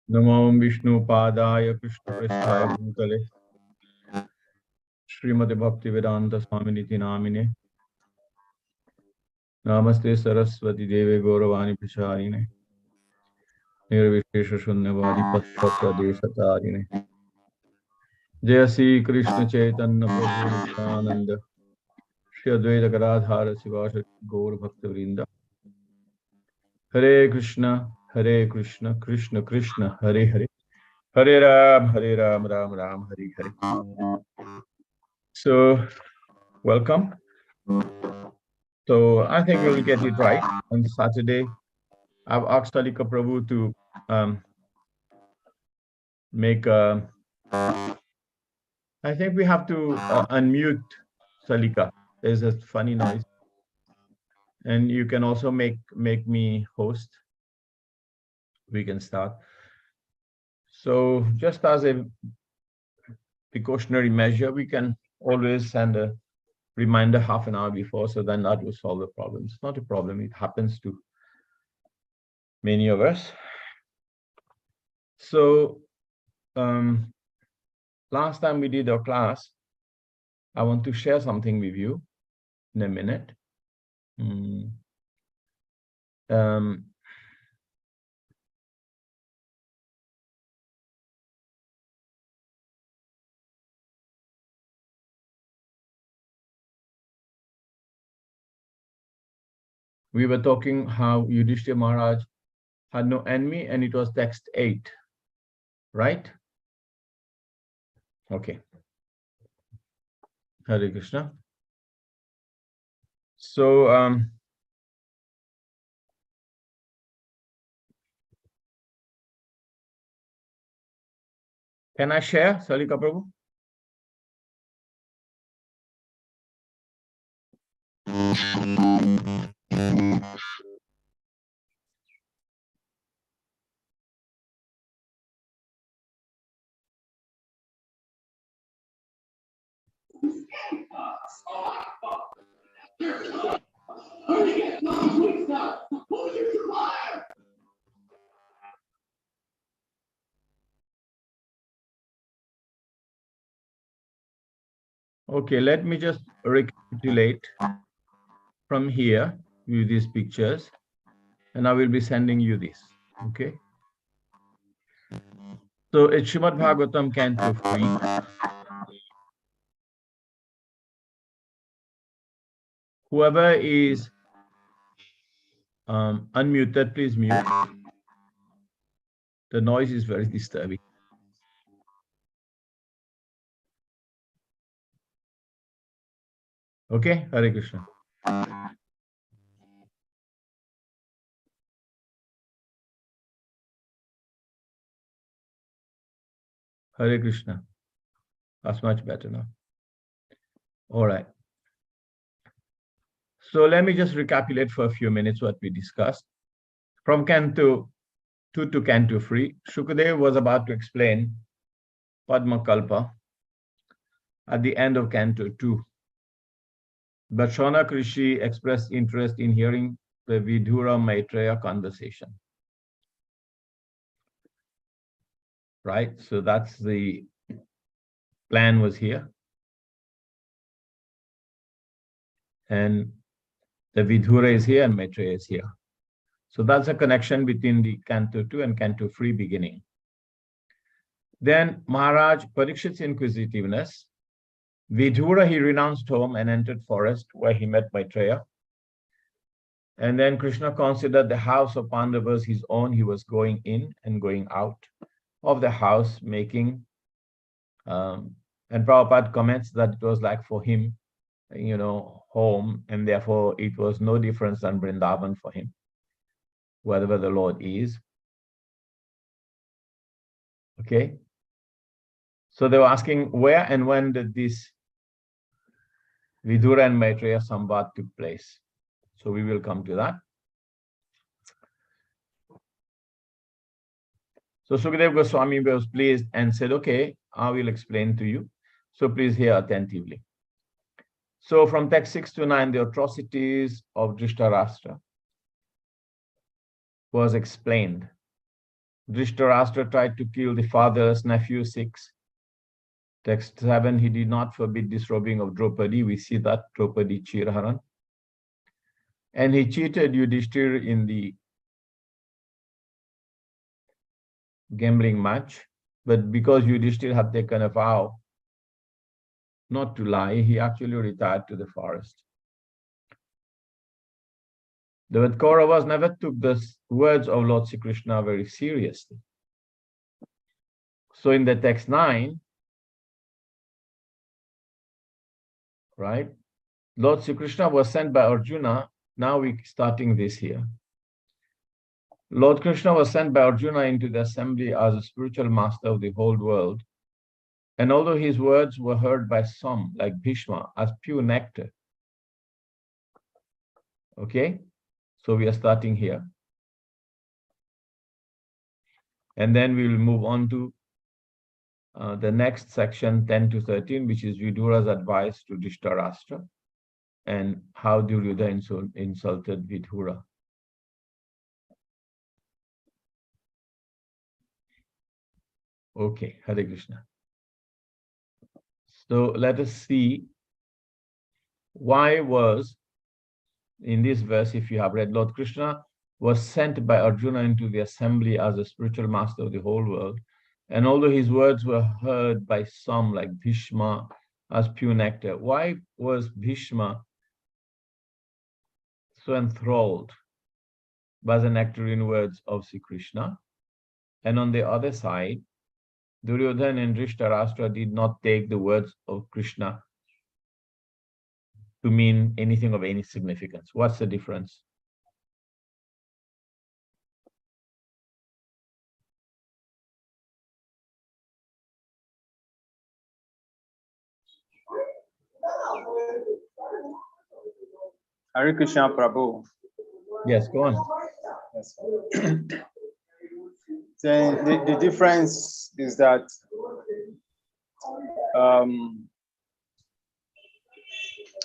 Namo Vishnu Padaya Krishna Prestaya Bhutale Srimati Bhakti Vedanta Swaminiti Namine Namaste Saraswati Deve Gauravani Pracharine Nirvishesha Shunyavadi Pattva Deshatarine Jaya Sri Krishna Chaitanya Prabhu Nityananda Shri Advaita Gadadhara Sivasati Gaur Bhakta Vrinda Hare Krishna Krishna Krishna Hare Hare Hare Ram Ram Ram Hare Hare. So welcome. So I think we'll get it right on Saturday. I've asked Alika Prabhu to make a. I think we have to unmute Salika. There's a funny noise, and you can also make me host. We can start. So just as a precautionary measure, we can always send a reminder half an hour before, so then that will solve the problem. It's not a problem. It happens to many of us. So last time we did our class, I want to share something with you in a minute. We were talking how Yudhishthira Maharaj had no enemy, and it was text 8, right? Okay. Hare Krishna. So, can I share, Salika Prabhu? Okay, let me just recapitulate from here with these pictures, and I will be sending you this. Okay. So it's Srimad Bhagavatam Canto 3. Whoever is unmuted, please mute. The noise is very disturbing. Okay, Hare Krishna. Hare Krishna. That's much better now. All right. So let me just recapitulate for a few minutes what we discussed. From Canto 2 to Canto 3, Shukadeva was about to explain Padma Kalpa at the end of Canto 2. But Shaunak Rishi expressed interest in hearing the Vidura Maitreya conversation. Right? So that's the plan was here. And the Vidura is here and Maitreya is here. So that's a connection between the Canto 2 and Canto 3 beginning. Then Maharaj Parikshit's inquisitiveness. Vidura, he renounced home and entered forest where he met Maitreya. And then Krishna considered the house of Pandavas his own. He was going in and going out of the house, making, and Prabhupada comments that it was like for him, home, and therefore it was no difference than Vrindavan for him, wherever the Lord is. Okay. So they were asking where and when did this Vidura and Maitreya Samvad took place. So we will come to that. So Sukadeva Goswami was pleased and said, okay, I will explain to you. So please hear attentively. So from text 6 to 9, the atrocities of Dhritarashtra was explained. Dhritarashtra tried to kill the father's nephew, 6. Text 7, he did not forbid disrobing of Draupadi. We see that, Draupadi Chiraharan. And he cheated Yudhishthir in the gambling match. But because Yudhishthir had taken a vow not to lie, he actually retired to the forest. The Kauravas never took the words of Lord Sri Krishna very seriously. So in the text 9, right, Lord Sri Krishna was sent by Arjuna. Now we're starting this here. Lord Krishna was sent by Arjuna into the assembly as a spiritual master of the whole world. And although his words were heard by some, like Bhishma, as pure nectar. Okay, so we are starting here. And then we will move on to the next section, 10 to 13, which is Vidura's advice to Dhritarashtra and how Duryodhana insulted Vidura. Okay, Hare Krishna. So let us see why was, in this verse, if you have read, Lord Krishna was sent by Arjuna into the assembly as a spiritual master of the whole world. And although his words were heard by some, like Bhishma, as pure nectar, why was Bhishma so enthralled by the nectarine words of Sri Krishna? And on the other side, Duryodhana and Dhritarashtra did not take the words of Krishna to mean anything of any significance. What's the difference? Hare Krishna, Prabhu. Yes, go on. Yes. The difference is that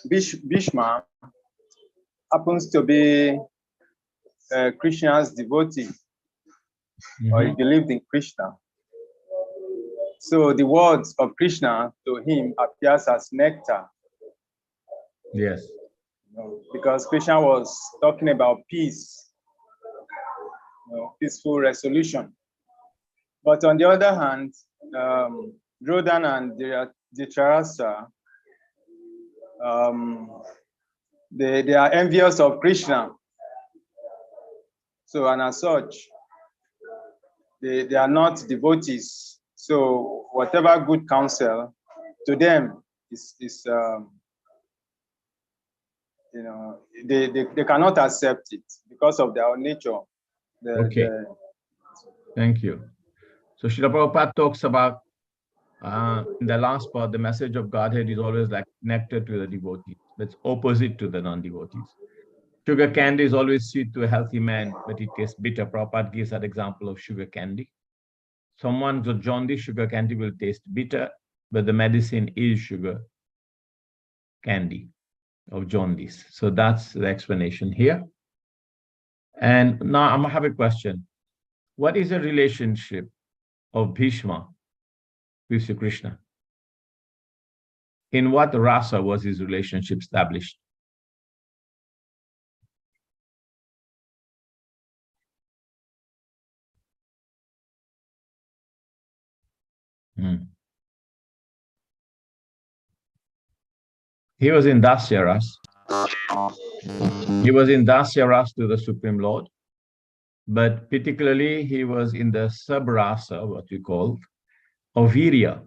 Bhishma happens to be Krishna's devotee, or he believed in Krishna. So the words of Krishna to him appears as nectar. Yes. Because Krishna was talking about peace, peaceful resolution. But on the other hand, Duryodhana and Dhritarashtra, they are envious of Krishna. So, and as such, they are not devotees. So whatever good counsel to them is they cannot accept it because of their nature. Okay. Thank you. So Srila Prabhupada talks about in the last part, the message of Godhead is always like nectar to the devotees. That's opposite to the non-devotees. Sugar candy is always sweet to a healthy man, but it tastes bitter. Prabhupada gives that example of sugar candy. Someone's jaundice, sugar candy will taste bitter, but the medicine is sugar candy of jaundice. So that's the explanation here. And now I'm gonna have a question. What is the relationship of Bhishma with Sri Krishna? In what rasa was his relationship established? He was in Dasya Ras. He was in Dasya Ras to the Supreme Lord, but particularly he was in the sub-rasa, what we call, of Virya.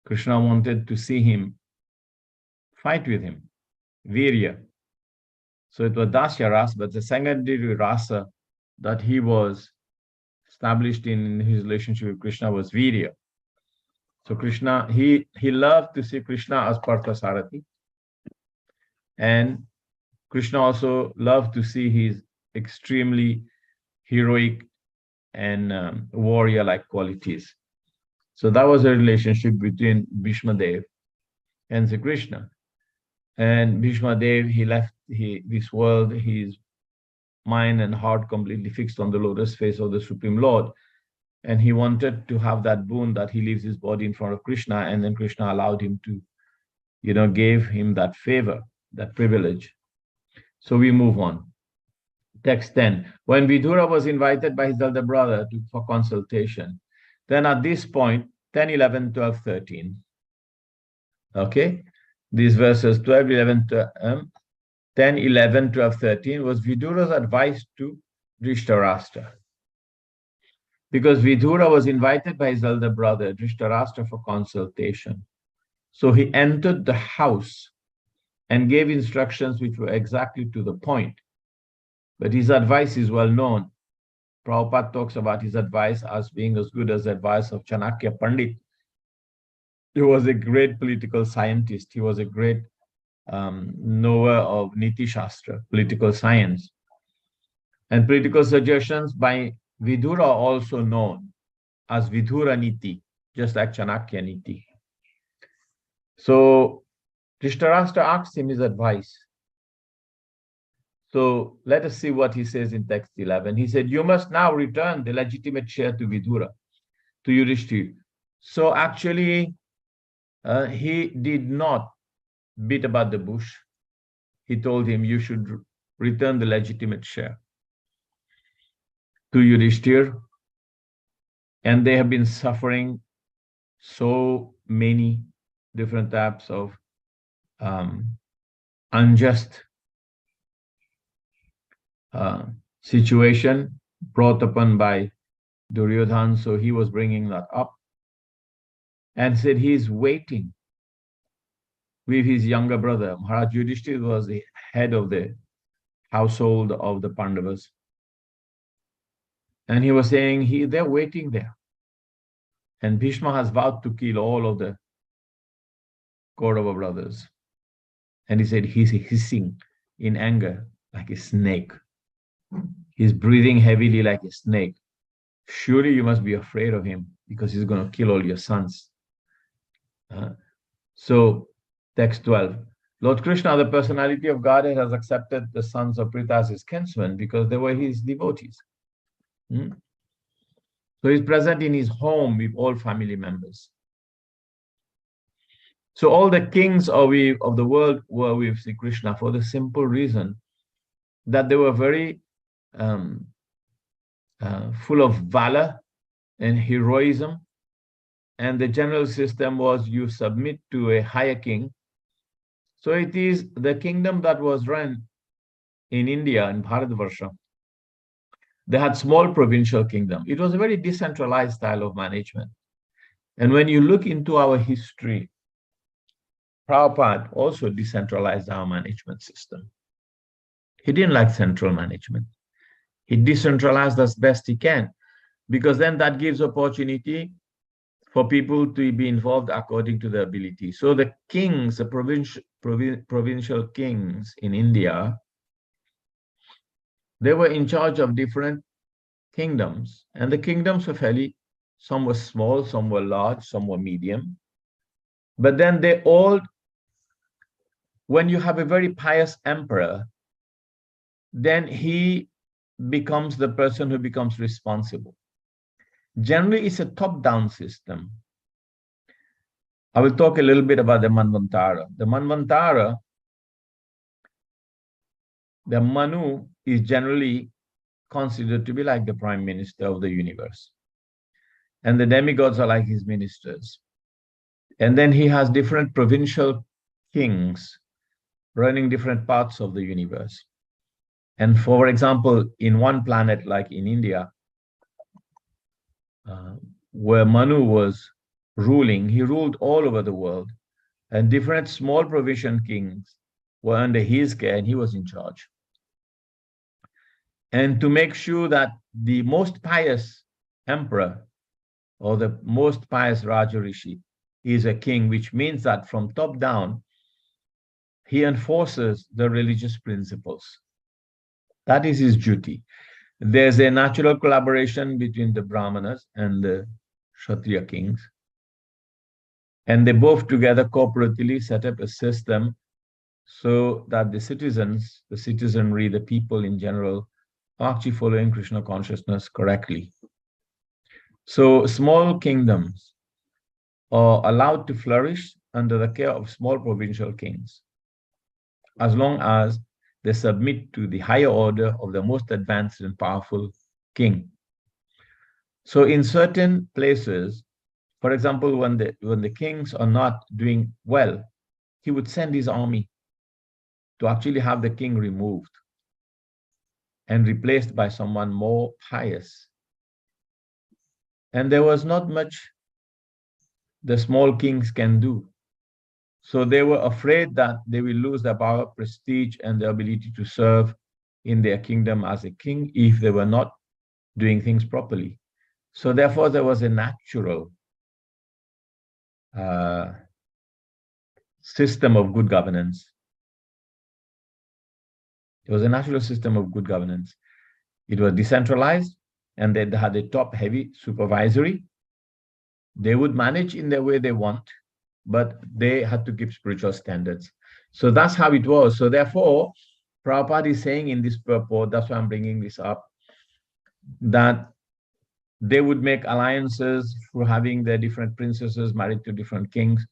Krishna wanted to see him, fight with him, Virya. So it was Dasya Ras, but the secondary rasa that he was established in his relationship with Krishna was Virya. So Krishna, he loved to see Krishna as Parthasarathi. And Krishna also loved to see his extremely heroic and warrior-like qualities. So that was a relationship between Bhishma Dev and Sri Krishna. And Bhishma Dev, he left this world, he's mind and heart completely fixed on the lotus face of the Supreme Lord. And he wanted to have that boon that he leaves his body in front of Krishna, and then Krishna allowed him to, gave him that favor, that privilege. So we move on. Text 10. When Vidura was invited by his elder brother for consultation, then at this point, 10, 11, 12, 13. Okay? These verses 12, 11, 10, 11, 12, 13 was Vidura's advice to Dhritarashtra. Because Vidura was invited by his elder brother, Dhritarashtra, for consultation. So he entered the house and gave instructions which were exactly to the point. But his advice is well known. Prabhupada talks about his advice as being as good as the advice of Chanakya Pandit. He was a great political scientist. He was a great knower of Niti Shastra, political science. And political suggestions by Vidura are also known as Vidura Niti, just like Chanakya Niti. So Dhritarashtra asked him his advice. So let us see what he says in text 11. He said, you must now return the legitimate share to Vidura, to Yudhishthira. So actually, he did not beat about the bush. He told him, you should return the legitimate share to Yudhishthira. And they have been suffering so many different types of unjust situation brought upon by Duryodhana. So he was bringing that up and said he's waiting with his younger brother. Maharaj Yudhishthira was the head of the household of the Pandavas. And he was saying they're waiting there. And Bhishma has vowed to kill all of the Kaurava brothers. And he said he's hissing in anger like a snake. He's breathing heavily like a snake. Surely you must be afraid of him because he's going to kill all your sons. So, text 12. Lord Krishna, the personality of Godhead, has accepted the sons of Pritha as his kinsmen because they were his devotees. So he's present in his home with all family members. So all the kings of the world were with Sri Krishna for the simple reason that they were very full of valor and heroism. And the general system was you submit to a higher king. So it is the kingdom that was run in India, in Bharatvarsha. They had small provincial kingdom. It was a very decentralized style of management. And when you look into our history, Prabhupada also decentralized our management system. He didn't like central management. He decentralized as best he can, because then that gives opportunity for people to be involved according to their ability. So the kings, the provincial kings in India, they were in charge of different kingdoms. And the kingdoms were some were small, some were large, some were medium. But then they all, when you have a very pious emperor, then he becomes the person who becomes responsible. Generally, it's a top-down system. I will talk a little bit about the Manvantara. The Manvantara, the Manu is generally considered to be like the prime minister of the universe. And the demigods are like his ministers. And then he has different provincial kings running different parts of the universe. And for example, in one planet like in India, where Manu was ruling, he ruled all over the world. And different small provincial kings were under his care and he was in charge. And to make sure that the most pious emperor or the most pious Raja Rishi is a king, which means that from top down, he enforces the religious principles. That is his duty. There's a natural collaboration between the Brahmanas and the Kshatriya kings. And they both together cooperatively set up a system so that the citizenry, the people in general, are actually following Krishna consciousness correctly. So small kingdoms are allowed to flourish under the care of small provincial kings, as long as they submit to the higher order of the most advanced and powerful king. So in certain places, for example, when the kings are not doing well, he would send his army to actually have the king removed and replaced by someone more pious. And there was not much the small kings can do. So they were afraid that they will lose their power, prestige, and their ability to serve in their kingdom as a king if they were not doing things properly. So therefore, there was a natural system of good governance. It was a natural system of good governance. It was decentralized, and they had a top-heavy supervisory. They would manage in the way they want, but they had to keep spiritual standards. So that's how it was. So therefore, Prabhupada is saying in this purport, that's why I'm bringing this up, that they would make alliances for having their different princesses married to different kings,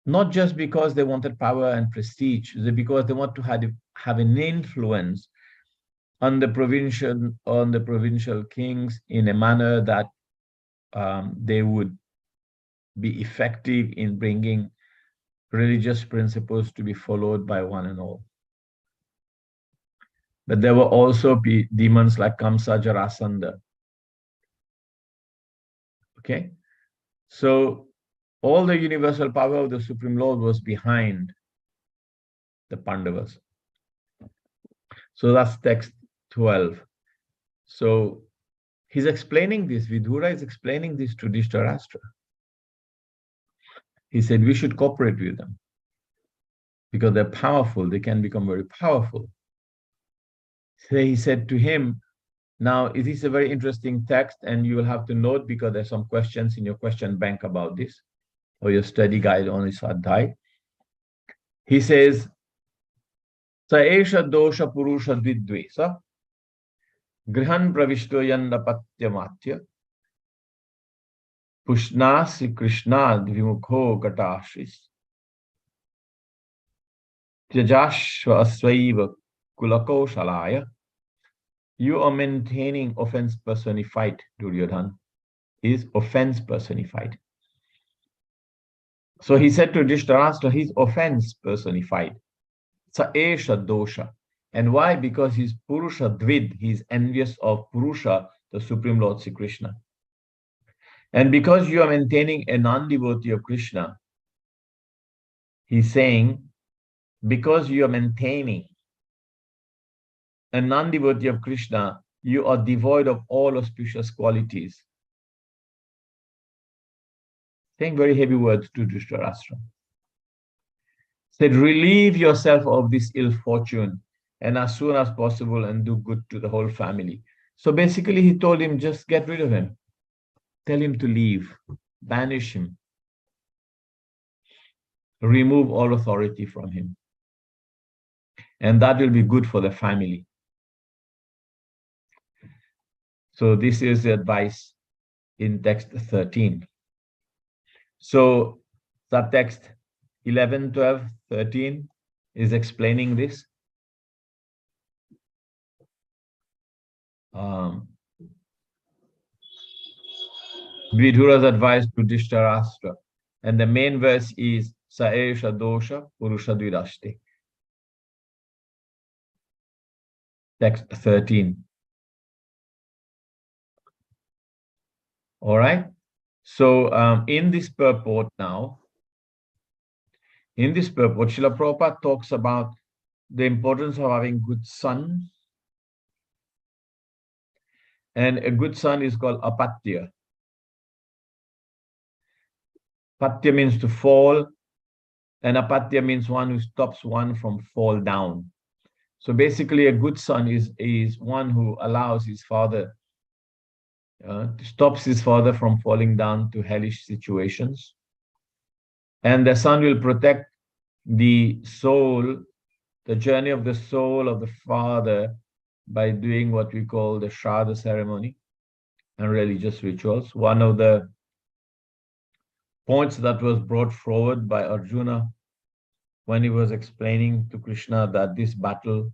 not just because they wanted power and prestige, because they want to have an influence on the provincial kings in a manner that they would be effective in bringing religious principles to be followed by one and all. But there were also demons like Kamsa, Jarasandha. Okay? So all the universal power of the Supreme Lord was behind the Pandavas. So that's text 12. So he's explaining this, Vidura is explaining this to Dhritarashtra. He said we should cooperate with them because they're powerful, they can become very powerful. So he said to him, now it is a very interesting text and you will have to note because there's some questions in your question bank about this or your study guide on this adhyay. He says, Sa esha dosha purusha dvidvesa grihan pravishto yannapatyamathya pushnasi krishnad vimukho gatashris tyajashva asvaiva kulako shalaya. You are maintaining offense personified, Duryodhan. Is offense personified. So he said to Dhritarashtra, he's offense personified. Sa esha dosha. And why? Because he's Purusha Dvid, he's envious of Purusha, the Supreme Lord Sri Krishna. And because you are maintaining a non-devotee of Krishna, he's saying, because you are maintaining a non-devotee of Krishna, you are devoid of all auspicious qualities. Saying very heavy words to Dhritarashtra. Said, relieve yourself of this ill fortune and as soon as possible and do good to the whole family. So basically he told him, just get rid of him. Tell him to leave. Banish him. Remove all authority from him. And that will be good for the family. So this is the advice in text 13. So subtext 11, 12, 13 is explaining this. Vidura's advice to Dhritarashtra. And the main verse is Saesha dosha purusha dvirashte. Text 13. All right. So in this purport now, Srila Prabhupada talks about the importance of having good son. And a good son is called apatya. Patya means to fall, and apatya means one who stops one from fall down. So basically, a good son is one who allows his father, stops his father from falling down to hellish situations. And the son will protect the soul, the journey of the soul of the father by doing what we call the Shraddha ceremony and religious rituals. One of the points that was brought forward by Arjuna when he was explaining to Krishna that this battle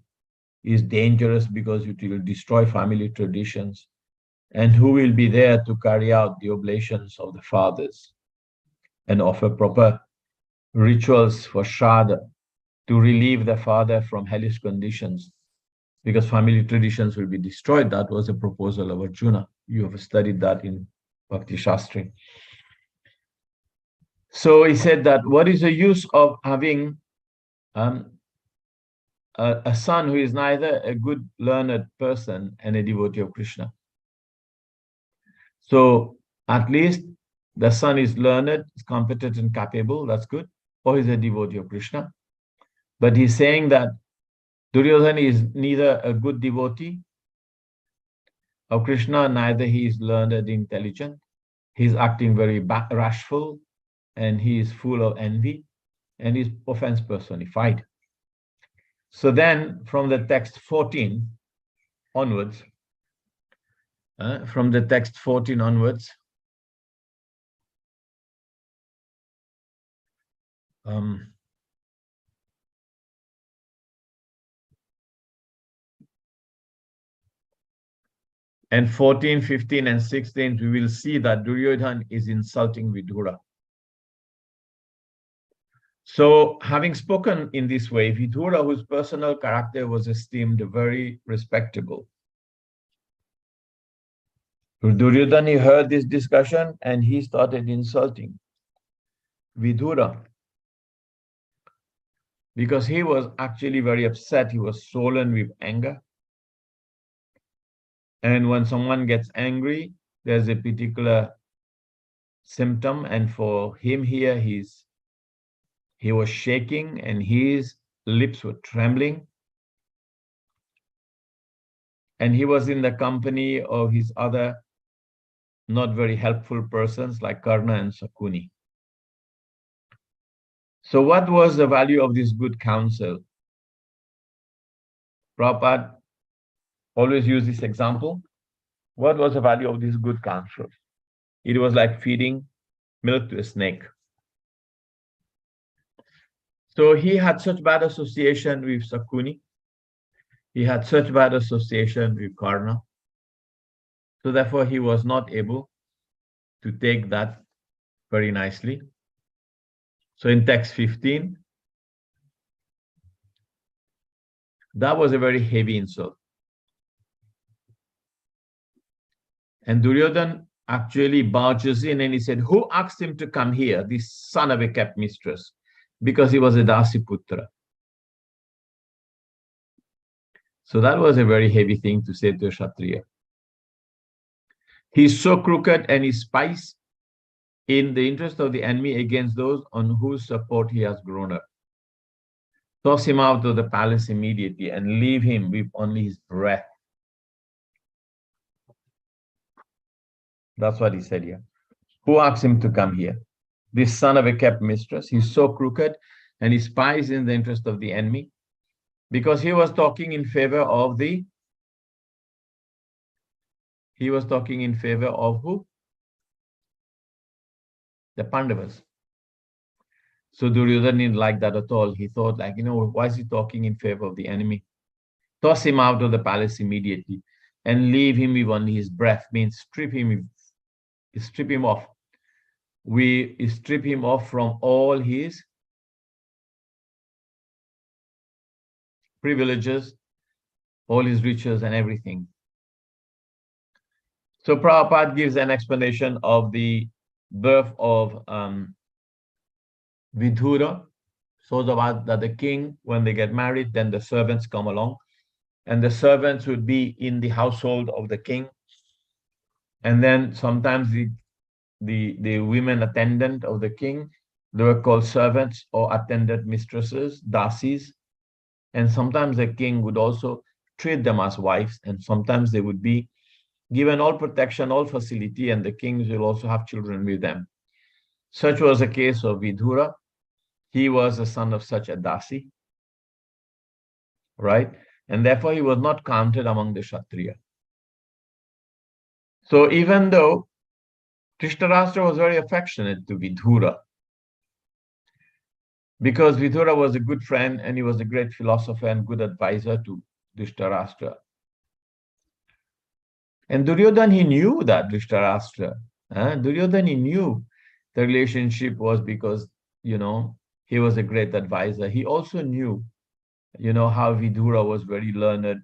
is dangerous because it will destroy family traditions, and who will be there to carry out the oblations of the fathers and offer proper rituals for Shraddha to relieve the father from hellish conditions, because family traditions will be destroyed. That was a proposal of Arjuna. You have studied that in Bhakti Shastri. So he said that what is the use of having a son who is neither a good learned person and a devotee of Krishna? So at least the son is learned, is competent and capable, that's good, or he's a devotee of Krishna. But he's saying that Duryodhana is neither a good devotee of Krishna, neither he is learned, intelligent. He's acting very rashful, and he is full of envy, and he's offense personified. So then, from the text 14 onwards, and 14, 15, and 16, we will see that Duryodhana is insulting Vidura. So, having spoken in this way, Vidura, whose personal character was esteemed very respectable, Duryodhana heard this discussion and he started insulting Vidura because he was actually very upset. He was swollen with anger. And when someone gets angry, there's a particular symptom. And for him here, he was shaking and his lips were trembling. And he was in the company of his other not very helpful persons like Karna and Sakuni. So what was the value of this good counsel? Prabhupada always used this example. What was the value of this good counsel? It was like feeding milk to a snake. So he had such bad association with Sakuni. He had such bad association with Karna. So therefore, he was not able to take that very nicely. So in text 15, that was a very heavy insult. And Duryodhana actually barges in and he said, who asked him to come here, this son of a kept mistress? Because he was a Dasiputra. So that was a very heavy thing to say to a Kshatriya. He's so crooked and he spies in the interest of the enemy against those on whose support he has grown up. Toss him out of the palace immediately and leave him with only his breath. That's what he said here. Who asked him to come here? This son of a kept mistress. He's so crooked and he spies in the interest of the enemy because he was talking in favor of the... He was talking in favor of who? The Pandavas. So Duryodhana didn't like that at all. He thought like, why is he talking in favor of the enemy? Toss him out of the palace immediately and leave him with only his breath, means strip him off. We strip him off from all his privileges, all his riches and everything. So Prabhupada gives an explanation of the birth of Vidura. So about that the king, when they get married, then the servants come along. And the servants would be in the household of the king. And then sometimes the women attendant of the king, they were called servants or attendant mistresses, dasis. And sometimes the king would also treat them as wives. And sometimes they would be given all protection, all facility, and the kings will also have children with them. Such was the case of Vidura. He was a son of such a dasi, right? and therefore he was not counted among the Kshatriya. So even though Dhritarashtra was very affectionate to Vidura, because Vidura was a good friend and he was a great philosopher and good advisor to Dhritarashtra. And Duryodhana, he knew that Dhritarashtra, Duryodhana, he knew the relationship was because, he was a great advisor. He also knew, how Vidura was very learned,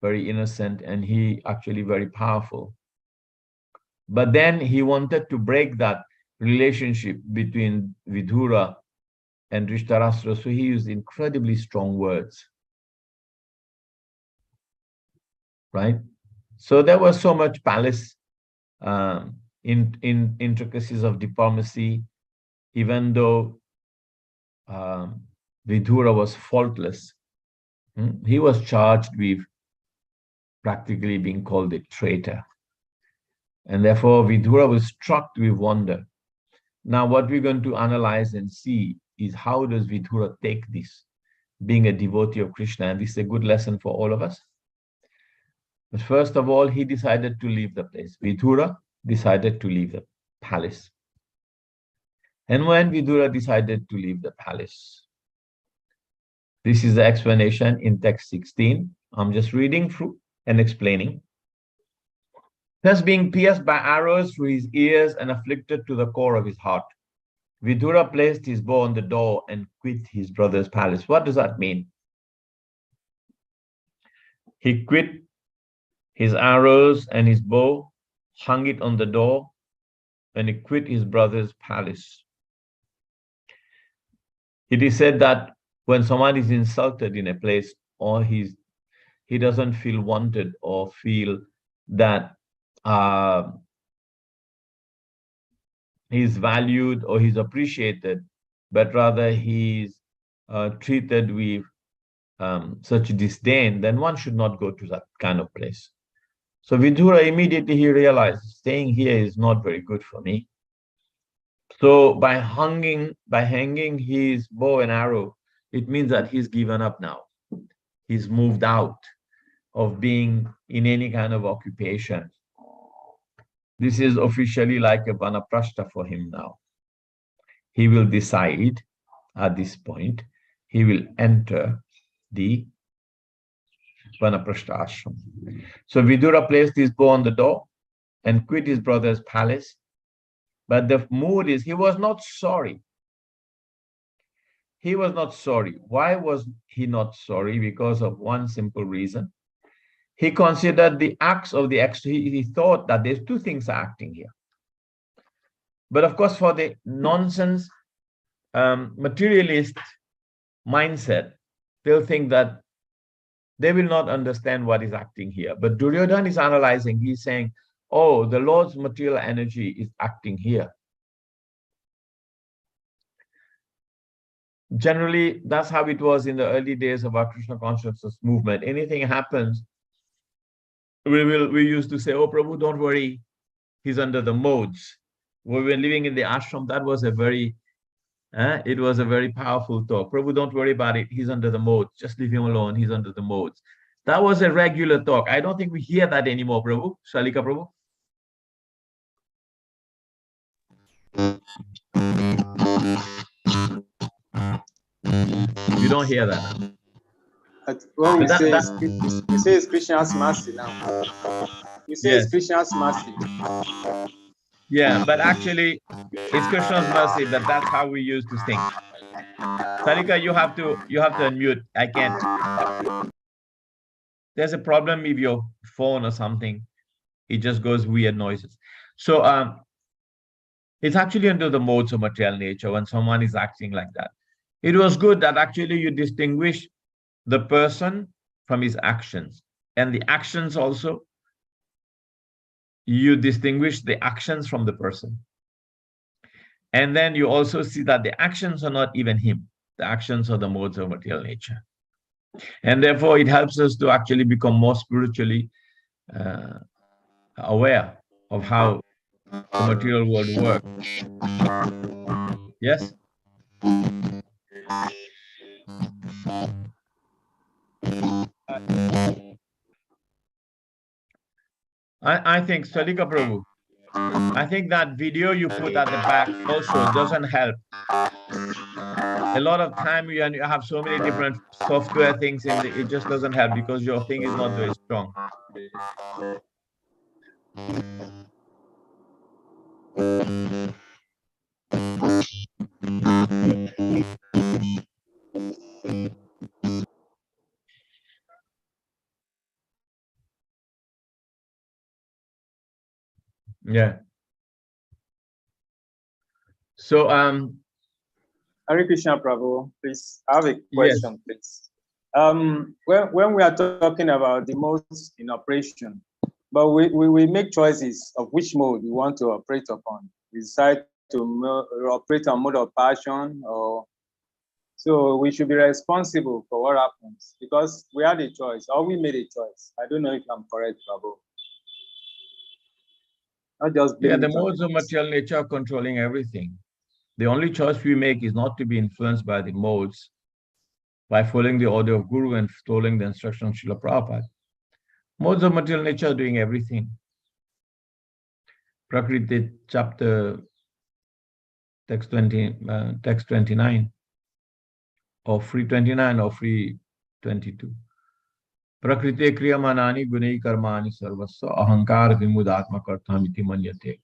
very innocent, and he actually very powerful. But then he wanted to break that relationship between Vidura and Dhritarashtra, so he used incredibly strong words. Right? So there was so much palace in intricacies of diplomacy, even though Vidura was faultless. He was charged with practically being called a traitor. And therefore, Vidura was struck with wonder. Now, what we're going to analyze and see is how does Vidura take this, being a devotee of Krishna, and this is a good lesson for all of us. But first of all, he decided to leave the place. Vidura decided to leave the palace. And when Vidura decided to leave the palace, this is the explanation in text 16. I'm just reading through and explaining. Thus being pierced by arrows through his ears and afflicted to the core of his heart, Vidura placed his bow on the door and quit his brother's palace. What does that mean? He quit his arrows and his bow, hung it on the door, and he quit his brother's palace. It is said that when someone is insulted in a place, or he doesn't feel wanted or feel that he's valued or he's appreciated, but rather he's treated with such disdain, then one should not go to that kind of place. So Vidura immediately he realized staying here is not very good for me. So by hanging his bow and arrow, it means that he's given up now. He's moved out of being in any kind of occupation. This is officially like a vanaprastha for him now. He will decide at this point, he will enter the vanaprastha ashram. So Vidura placed his bow on the door and quit his brother's palace. But the mood is, he was not sorry. He was not sorry. Why was he not sorry? Because of one simple reason. He considered the acts of the he thought that there's two things acting here. But of course, for the nonsense materialist mindset, they'll think that they will not understand what is acting here. But Duryodhana is analyzing, he's saying, oh, the Lord's material energy is acting here. Generally, that's how it was in the early days of our Krishna consciousness movement. Anything happens, we used to say, oh, Prabhu, don't worry, he's under the modes. When we were living in the ashram, that was a very powerful talk. Prabhu, don't worry about it, he's under the modes. Just leave him alone, he's under the modes. That was a regular talk. I don't think we hear that anymore, Prabhu. Shalika, Prabhu. You don't hear that. But when we say it's Krishna's mercy now. We say it's Krishna's mercy. Yeah, but actually, it's Krishna's mercy that that's how we used to sing. Salika, you have to unmute. I can't. There's a problem with your phone or something. It just goes weird noises. So it's actually under the modes of material nature when someone is acting like that. It was good that actually you distinguish the person from his actions, and the actions also, you distinguish the actions from the person. And then you also see that the actions are not even him. The actions are the modes of material nature. And therefore, it helps us to actually become more spiritually aware of how the material world works. Yes? I think, Salika Prabhu, I think that video you put at the back also doesn't help. A lot of time you have so many different software things in it just doesn't help because your thing is not very strong. Yeah. So Hare Krishna, Prabhu, please, I have a yes. question, please. When we are talking about the modes in operation, but we make choices of which mode we want to operate upon. We decide to operate on mode of passion, or so we should be responsible for what happens because we had a choice, or we made a choice. I don't know if I'm correct, Prabhu. Not just Yeah, the blame it on modes of material nature are controlling everything. The only choice we make is not to be influenced by the modes, by following the order of Guru and following the instruction of Srila Prabhupada. Modes of material nature are doing everything. Prakriti chapter, text 29, or free 29 or free 22. Prakriti kriyamanani gunai karmani sarvasya ahankar vimudatma kartamiti manyate.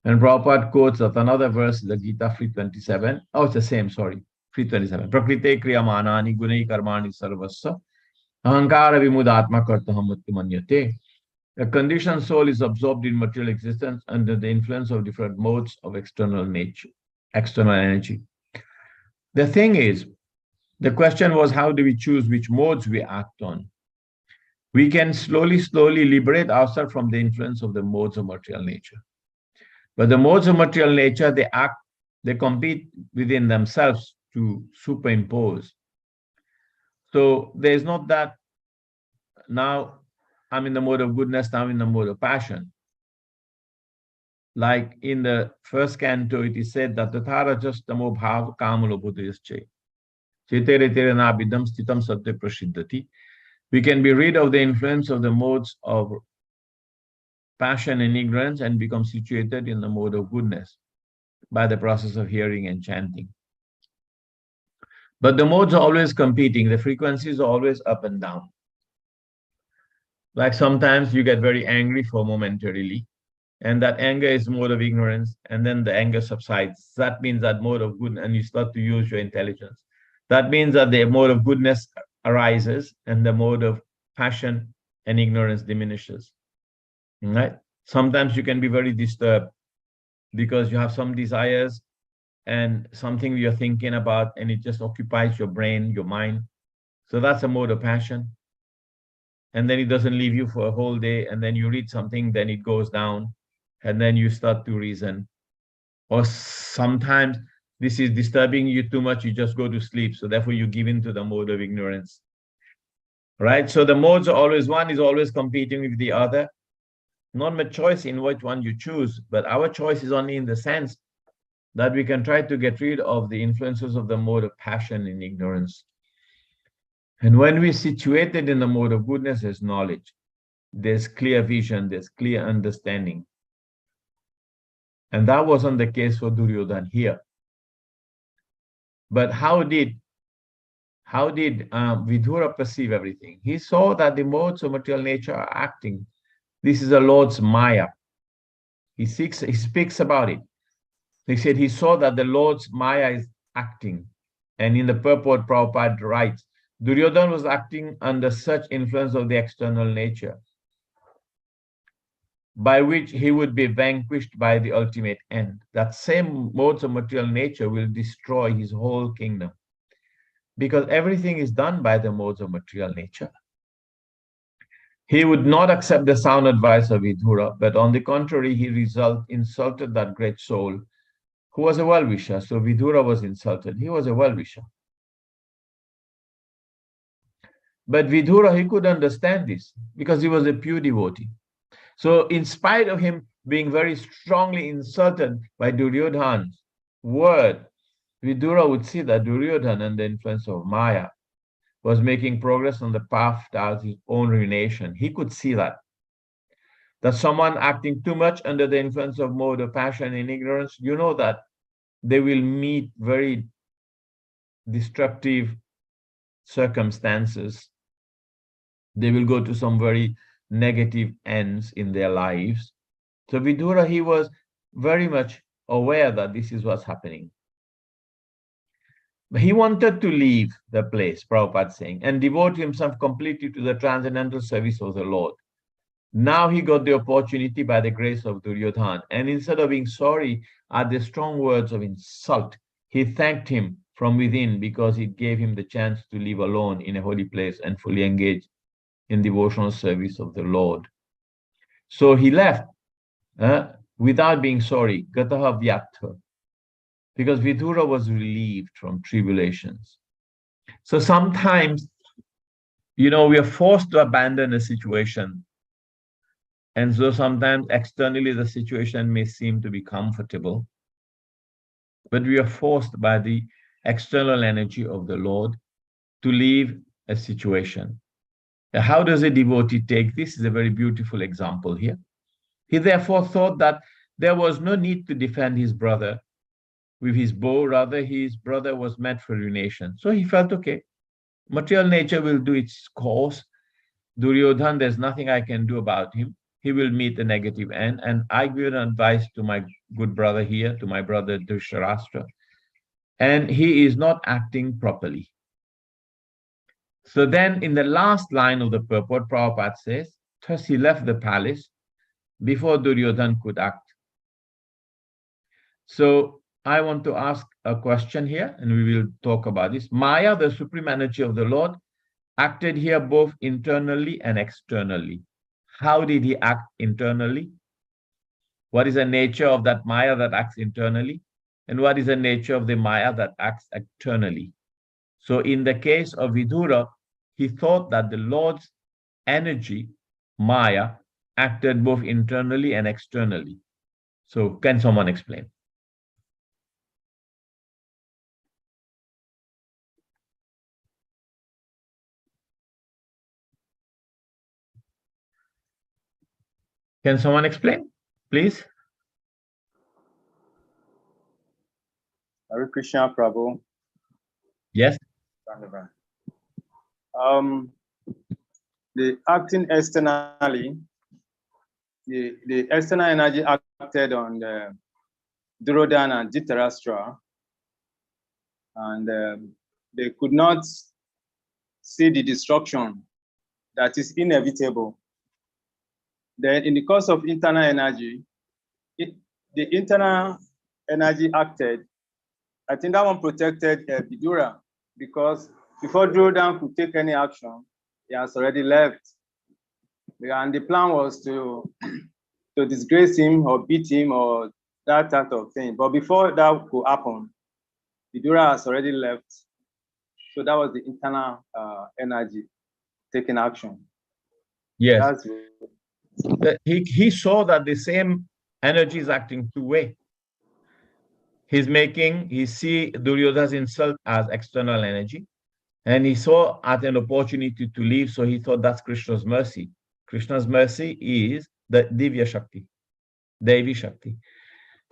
And Prabhupada quotes at another verse, the Gita 327. Oh, it's the same, sorry. 327. Prakrite kriyamanani gunai karmani sarvasya ahankara vimudatma kartahamuttu manyate. A conditioned soul is absorbed in material existence under the influence of different modes of external nature, external energy. The thing is, the question was, how do we choose which modes we act on? We can slowly liberate ourselves from the influence of the modes of material nature. But the modes of material nature, they compete within themselves to superimpose. So there's not that now I'm in the mode of goodness, now I'm in the mode of passion. Like in the first canto, it is said that Tathara just tamo bhav kamalo buddhayasche. Chetere tere nabidam stitam satya prashiddhati. We can be rid of the influence of the modes of passion and ignorance and become situated in the mode of goodness by the process of hearing and chanting. But the modes are always competing. The frequencies are always up and down. Like sometimes you get very angry for momentarily, and that anger is mode of ignorance, and then the anger subsides. That means that mode of good, and you start to use your intelligence. That means that the mode of goodness arises, and the mode of passion and ignorance diminishes. Right? Sometimes you can be very disturbed because you have some desires and something you're thinking about, and it just occupies your brain, your mind. So that's a mode of passion. And then it doesn't leave you for a whole day, and then you read something, then it goes down, and then you start to reason. Or sometimes this is disturbing you too much, you just go to sleep. So therefore you give in to the mode of ignorance. Right? So the modes are always, one is always competing with the other. Not much choice in which one you choose, but our choice is only in the sense that we can try to get rid of the influences of the mode of passion and ignorance. And when we're situated in the mode of goodness, there's knowledge, there's clear vision, there's clear understanding. And that wasn't the case for Duryodhana here. But how did Vidura perceive everything? He saw that the modes of material nature are acting. This is the Lord's Maya. He speaks about it. He said he saw that the Lord's Maya is acting. And in the purport, Prabhupada writes, Duryodhana was acting under such influence of the external nature, by which he would be vanquished by the ultimate end. That same modes of material nature will destroy his whole kingdom, because everything is done by the modes of material nature. He would not accept the sound advice of Vidura, but on the contrary, he insulted that great soul who was a well-wisher. So Vidura was insulted. He was a well-wisher. But Vidura, he could understand this because he was a pure devotee. So in spite of him being very strongly insulted by Duryodhana's word, Vidura would see that Duryodhana, under the influence of Maya, was making progress on the path towards his own ruination. He could see that someone acting too much under the influence of mode of passion and ignorance, you know that they will meet very destructive circumstances. They will go to some very negative ends in their lives. So Vidura, he was very much aware that this is what's happening. He wanted to leave the place, Prabhupada saying, and devote himself completely to the transcendental service of the Lord. Now he got the opportunity by the grace of Duryodhana, and instead of being sorry at the strong words of insult, he thanked him from within because it gave him the chance to live alone in a holy place and fully engaged in devotional service of the Lord. So he left without being sorry, gataha vyatha, because Vidura was relieved from tribulations. So sometimes, we are forced to abandon a situation. And so sometimes externally the situation may seem to be comfortable, but we are forced by the external energy of the Lord to leave a situation. Now, how does a devotee take this? Is a very beautiful example here. He therefore thought that there was no need to defend his brother with his bow, rather his brother was meant for ruination. So he felt, okay, material nature will do its course. Duryodhana, there's nothing I can do about him. He will meet a negative end. And I give an advice to my good brother here, to my brother Dhritarashtra. And he is not acting properly. So then in the last line of the purport, Prabhupada says, thus he left the palace before Duryodhana could act. So I want to ask a question here, and we will talk about this. Maya, the supreme energy of the Lord, acted here both internally and externally. How did he act internally? What is the nature of that Maya that acts internally? And what is the nature of the Maya that acts externally? So in the case of Vidura, he thought that the Lord's energy, Maya, acted both internally and externally. So can someone explain? Can someone explain, please? Hare Krishna, Prabhu. Yes. The acting externally, the external energy acted on the Duryodhana and Dhritarashtra, and they could not see the destruction that is inevitable. Then in the course of internal energy, the internal energy acted. I think that one protected Vidura, because before Duryodhana could take any action, he has already left. And the plan was to disgrace him or beat him or that type of thing. But before that could happen, Vidura has already left. So that was the internal energy taking action. Yes. He saw that the same energy is acting two-way. He see Duryodhana's insult as external energy, and he saw at an opportunity to leave, so he thought that's Krishna's mercy. Krishna's mercy is the Divya Shakti, Devi Shakti.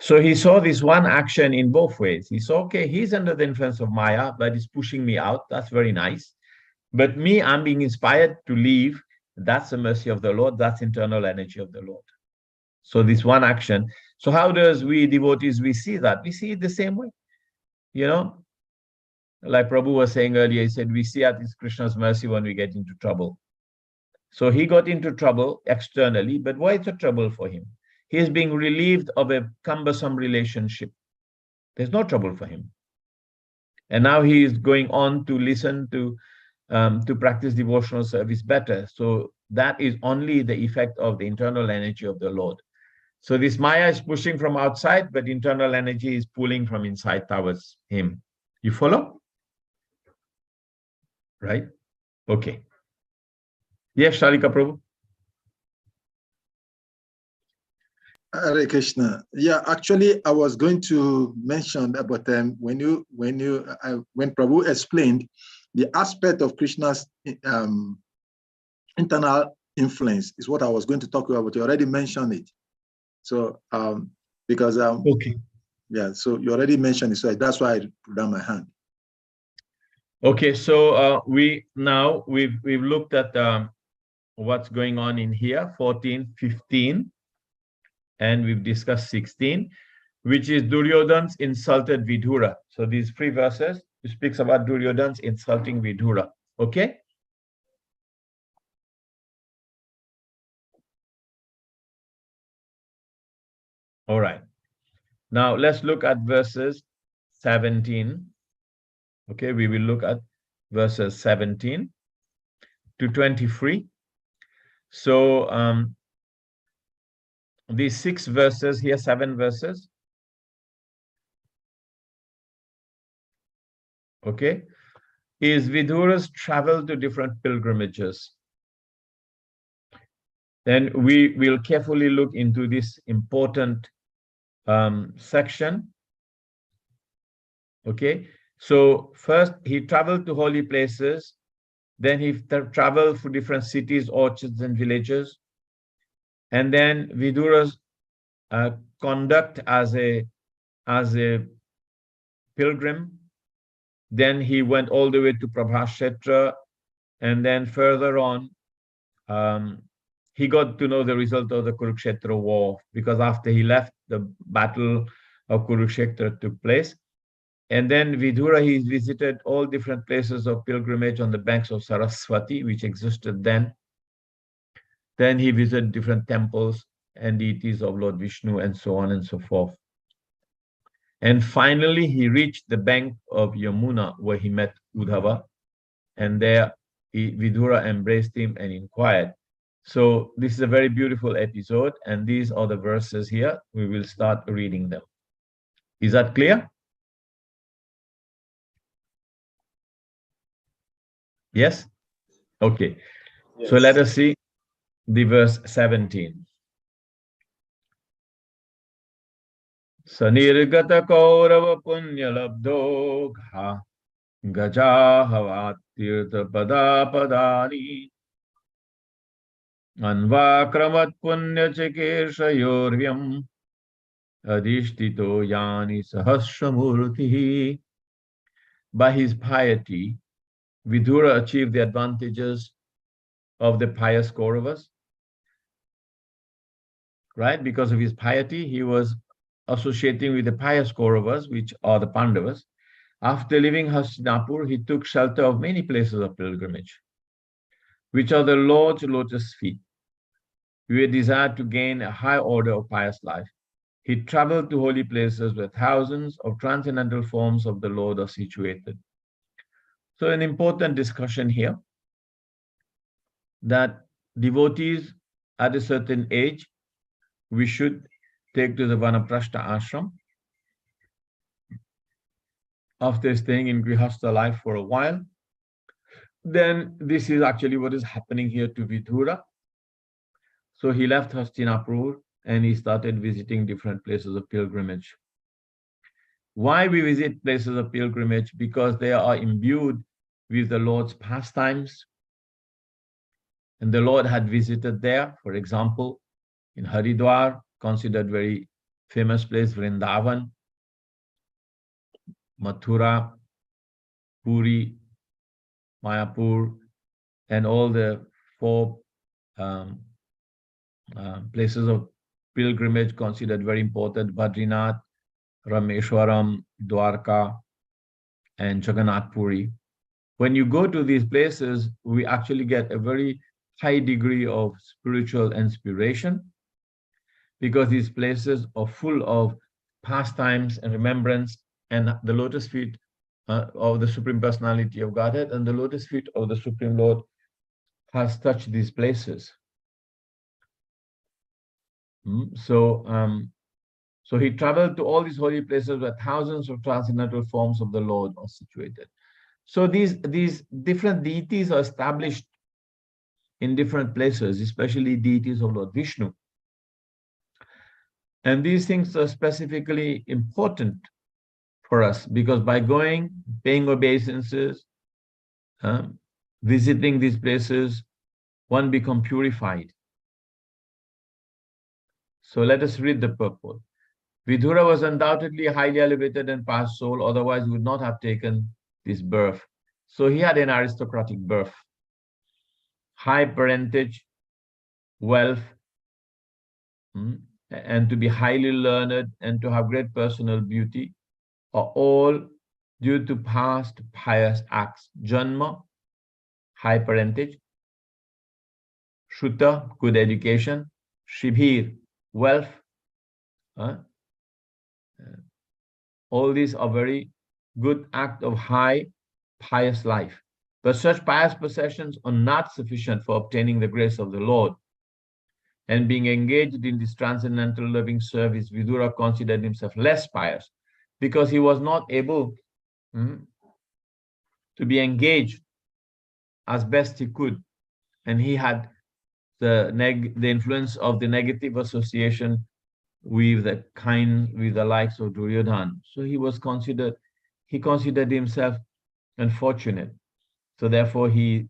So he saw this one action in both ways. He saw, okay, he's under the influence of Maya, but he's pushing me out. That's very nice. But me, I'm being inspired to leave. That's the mercy of the Lord. That's internal energy of the Lord. So this one action. So how does we devotees, we see that? We see it the same way. Like Prabhu was saying earlier, he said, we see at it's Krishna's mercy when we get into trouble. So he got into trouble externally, but why is the trouble for him? He is being relieved of a cumbersome relationship. There's no trouble for him. And now he is going on to listen to practice devotional service better. So that is only the effect of the internal energy of the Lord. So this Maya is pushing from outside, but internal energy is pulling from inside towards him. You follow? Right? Okay. Yes, Shalika Prabhu. Hare Krishna. Yeah, actually, I was going to mention about when Prabhu explained the aspect of Krishna's internal influence is what I was going to talk about, but you already mentioned it. So, because okay, yeah, so you already mentioned it, so that's why I put down my hand. okay. So we've looked at what's going on in here, 14, 15, and we've discussed 16, which is Duryodhan's insulted Vidura. So these 3 verses speaks about Duryodhan's insulting Vidura. Okay. All right. Now let's look at verses 17. Okay, we will look at verses 17 to 23. So these 6 verses here, 7 verses. Okay, is Vidura's travel to different pilgrimages. Then we will carefully look into this important section. Okay, so first he traveled to holy places, then he traveled through different cities, orchards, and villages, and then Vidura's conduct as a pilgrim. Then he went all the way to Prabhashetra, and then further on, he got to know the result of the Kurukshetra war, because after he left, the battle of Kurukshetra took place. And then Vidura, he visited all different places of pilgrimage on the banks of Saraswati, which existed then. Then he visited different temples and deities of Lord Vishnu, and so on and so forth. And finally, he reached the bank of Yamuna, where he met Uddhava. And there, Vidura embraced him and inquired. So this is a very beautiful episode, and these are the verses here. We will start reading them. Is that clear? Yes? Okay. Yes. So let us see the verse 17. Sanirgata Kaurava Punya Labdo Gajahavat Tirtha Pada Padani Anvakramat Punya Chikeshayorvyam Adhishtito Yani Sahasramurti. By his piety, Vidura achieved the advantages of the pious Kauravas. Right? Because of his piety, he was associating with the pious Kauravas, which are the Pandavas. After leaving Hastinapur, he took shelter of many places of pilgrimage, which are the Lord's lotus feet. He desired to gain a high order of pious life. He traveled to holy places where thousands of transcendental forms of the Lord are situated. So an important discussion here, that devotees at a certain age, we should take to the Vanaprastha ashram after staying in Grihastha life for a while. Then this is actually what is happening here to Vidura. So he left Hastinapur and he started visiting different places of pilgrimage. Why we visit places of pilgrimage? Because they are imbued with the Lord's pastimes. And the Lord had visited there, for example, in Haridwar, considered very famous place, Vrindavan, Mathura, Puri, Mayapur, and all the 4 places of pilgrimage considered very important, Badrinath, Rameshwaram, Dwarka, and Jagannath Puri. When you go to these places, we actually get a very high degree of spiritual inspiration, because these places are full of pastimes and remembrance, and the lotus feet of the Supreme Personality of Godhead and the lotus feet of the Supreme Lord has touched these places. So he traveled to all these holy places where thousands of transcendental forms of the Lord are situated. So these different deities are established in different places, especially deities of Lord Vishnu. And these things are specifically important for us, because by going, paying obeisances, visiting these places, one become purified. So let us read the purport. Vidura was undoubtedly a highly elevated and past soul, otherwise he would not have taken this birth. So he had an aristocratic birth, high parentage, wealth, and to be highly learned and to have great personal beauty are all due to past pious acts. Janma, high parentage; Shruta, good education; Shibhir, wealth. All these are very good act of high pious life. But such pious possessions are not sufficient for obtaining the grace of the Lord. And being engaged in this transcendental loving service, Vidura considered himself less pious because he was not able to be engaged as best he could. And he had the influence of the negative association with the likes of Duryodhana. So he considered himself unfortunate. So therefore he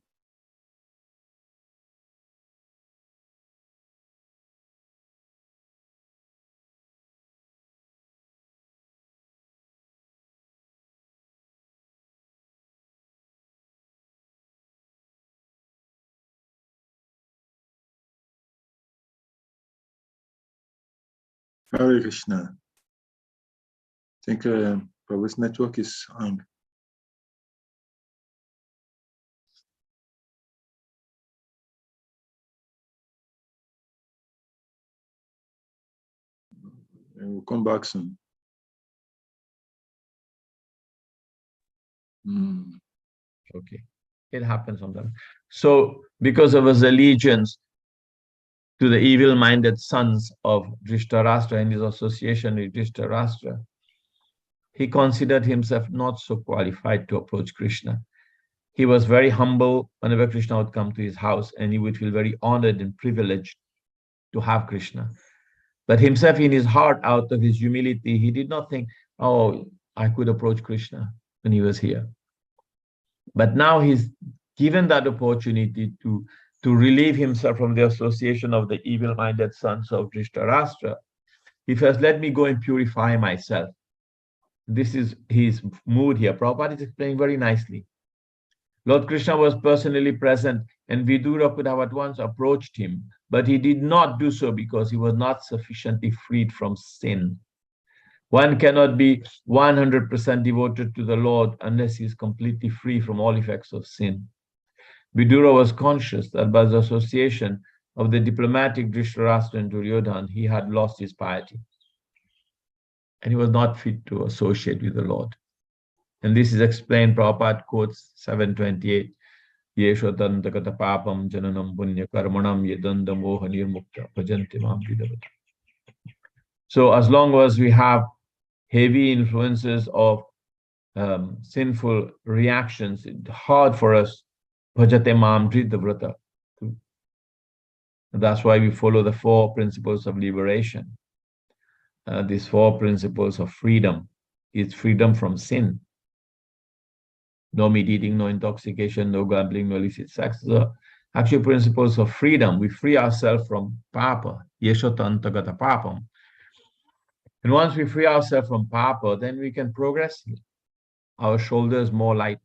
Hare Krishna. I think Prabhu's network is on. And we'll come back soon. Okay, it happens sometimes. So because of his allegiance to the evil-minded sons of Dhritarashtra and his association with Dhritarashtra, he considered himself not so qualified to approach Krishna. He was very humble whenever Krishna would come to his house, and he would feel very honored and privileged to have Krishna. But himself, in his heart, out of his humility, he did not think, oh, I could approach Krishna when he was here. But now he's given that opportunity to relieve himself from the association of the evil-minded sons of Dhritarashtra. He first, let me go and purify myself. This is his mood here. Prabhupada is explaining very nicely. Lord Krishna was personally present, and Vidura could have at once approached him, but he did not do so because he was not sufficiently freed from sin. One cannot be 100% devoted to the Lord unless he is completely free from all effects of sin. Vidura was conscious that by the association of the diplomatic Dhritarashtra and Duryodhana, he had lost his piety, and he was not fit to associate with the Lord. And this is explained, Prabhupada quotes 728, Yeshotantakata papam jananam punya karmanam yedanda moha nirmukta bhajanti mam vidavata. So as long as we have heavy influences of sinful reactions, it's hard for us, bhajate mam vidavata. That's why we follow the 4 principles of liberation. These 4 principles of freedom. It's freedom from sin. No meat eating, no intoxication, no gambling, no illicit sex. The actual principles of freedom. We free ourselves from papa, yeshotantagata papam. And once we free ourselves from papa, then we can progress. Our shoulders more light,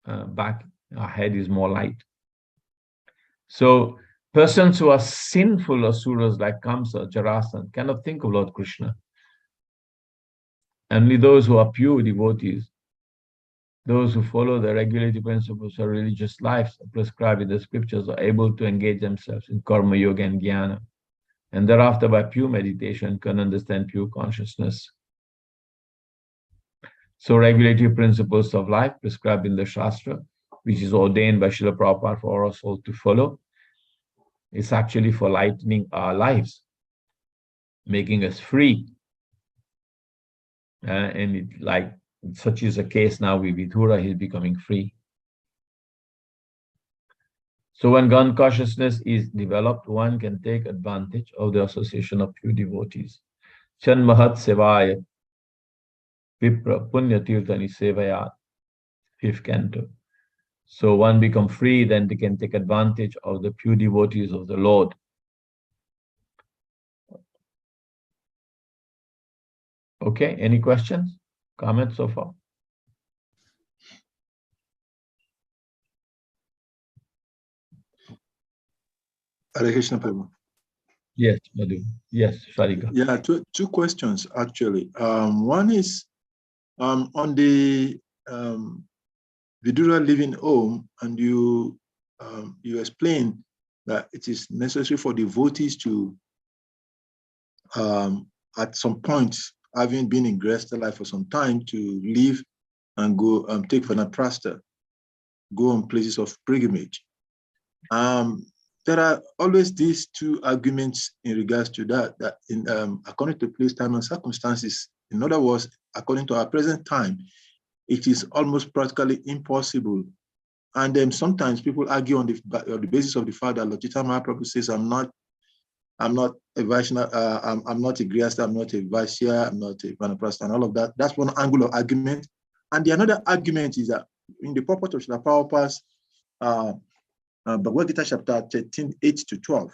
back, our head is more light. So persons who are sinful asuras like Kamsa, Jarasandha cannot think of Lord Krishna. Only those who are pure devotees, those who follow the regulative principles of religious life prescribed in the scriptures, are able to engage themselves in karma, yoga, and jnana, and thereafter by pure meditation can understand pure consciousness. So regulative principles of life prescribed in the Shastra, which is ordained by Srila Prabhupada for us all to follow, is actually for lightening our lives, making us free. And it, like such is the case now with Vidura, he's becoming free. So when Gan consciousness is developed, one can take advantage of the association of pure devotees. Chan Mahat Sevaya Vipra Punya Tirthani Sevayat, 5th canto. So one become free, then they can take advantage of the pure devotees of the Lord. Okay, any questions, comments so far? Hare Krishna, Prabhu. Yes, Madhu. Yes, Sharika. Yeah, two questions actually. One is on the Vidura living home, and you explain that it is necessary for devotees to at some point, having been in Gresta life for some time, to leave and go take vanaprastha, go on places of pilgrimage. There are always these two arguments in regards to that, in, according to place, time, and circumstances, in other words, according to our present time, it is almost practically impossible. And then sometimes people argue on the basis of the fact that Lord Chaitanya Mahaprabhu says, I'm not a Vaishnava, I'm not a Grihastha, I'm not a Vaishya, I'm not a Vanaprastha, and all of that. That's one angle of argument. And the another argument is that in the purport of Srila Prabhupada's Bhagavad Gita chapter 13, 8-12,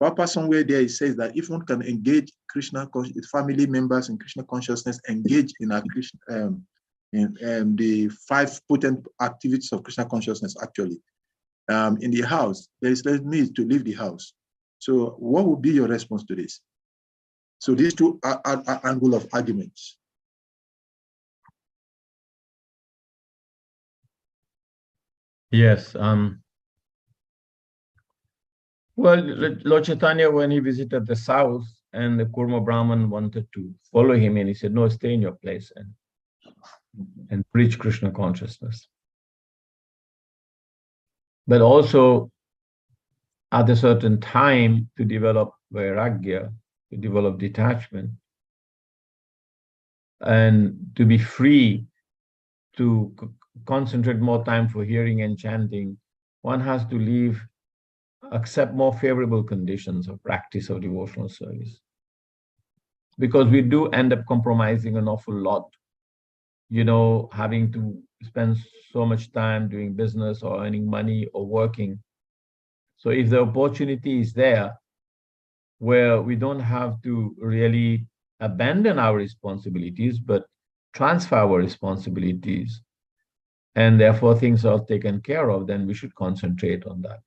Prabhupada somewhere there, it says that if one can engage Krishna, family members in Krishna consciousness, engage in our Krishna, in the 5 potent activities of Krishna consciousness, actually, in the house, there is less need to leave the house. So what would be your response to this? So these two are angle of arguments. Yes. Well, Lord Chaitanya, when he visited the south, and the Kurma Brahman wanted to follow him, and he said, no, stay in your place and preach Krishna consciousness. But also, at a certain time, to develop vairagya, to develop detachment, and to be free to concentrate more time for hearing and chanting, one has to accept more favorable conditions of practice of devotional service. Because we do end up compromising an awful lot, having to spend so much time doing business or earning money or working. So if the opportunity is there where we don't have to really abandon our responsibilities, but transfer our responsibilities, and therefore things are taken care of, then we should concentrate on that.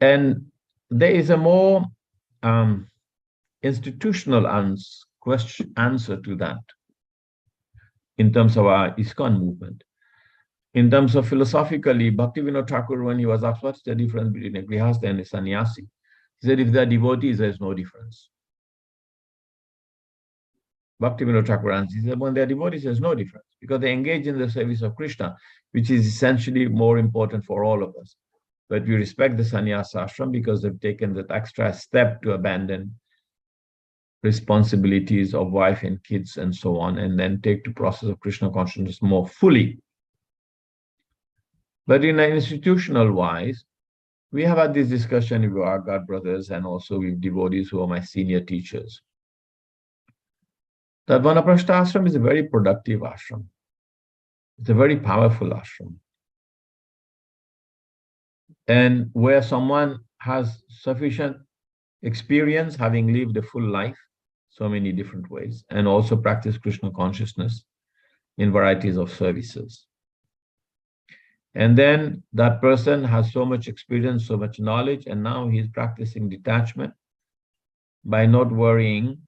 And there is a more institutional answer to that in terms of our ISKCON movement. In terms of philosophically, Bhaktivinoda Thakur, when he was asked what's the difference between a Grihastha and a sannyasi, he said, if they are devotees, there's no difference. Bhaktivinoda Thakur answered, he said, when they are devotees, there's no difference, because they engage in the service of Krishna, which is essentially more important for all of us. But we respect the sannyasa ashram because they've taken that extra step to abandon responsibilities of wife and kids and so on, and then take the process of Krishna consciousness more fully. But in an institutional wise, we have had this discussion with our God brothers and also with devotees who are my senior teachers. That Vanaprastha ashram is a very productive ashram. It's a very powerful ashram. And where someone has sufficient experience, having lived a full life, so many different ways, and also practice Krishna consciousness in varieties of services. And then that person has so much experience, so much knowledge, and now he's practicing detachment by not worrying,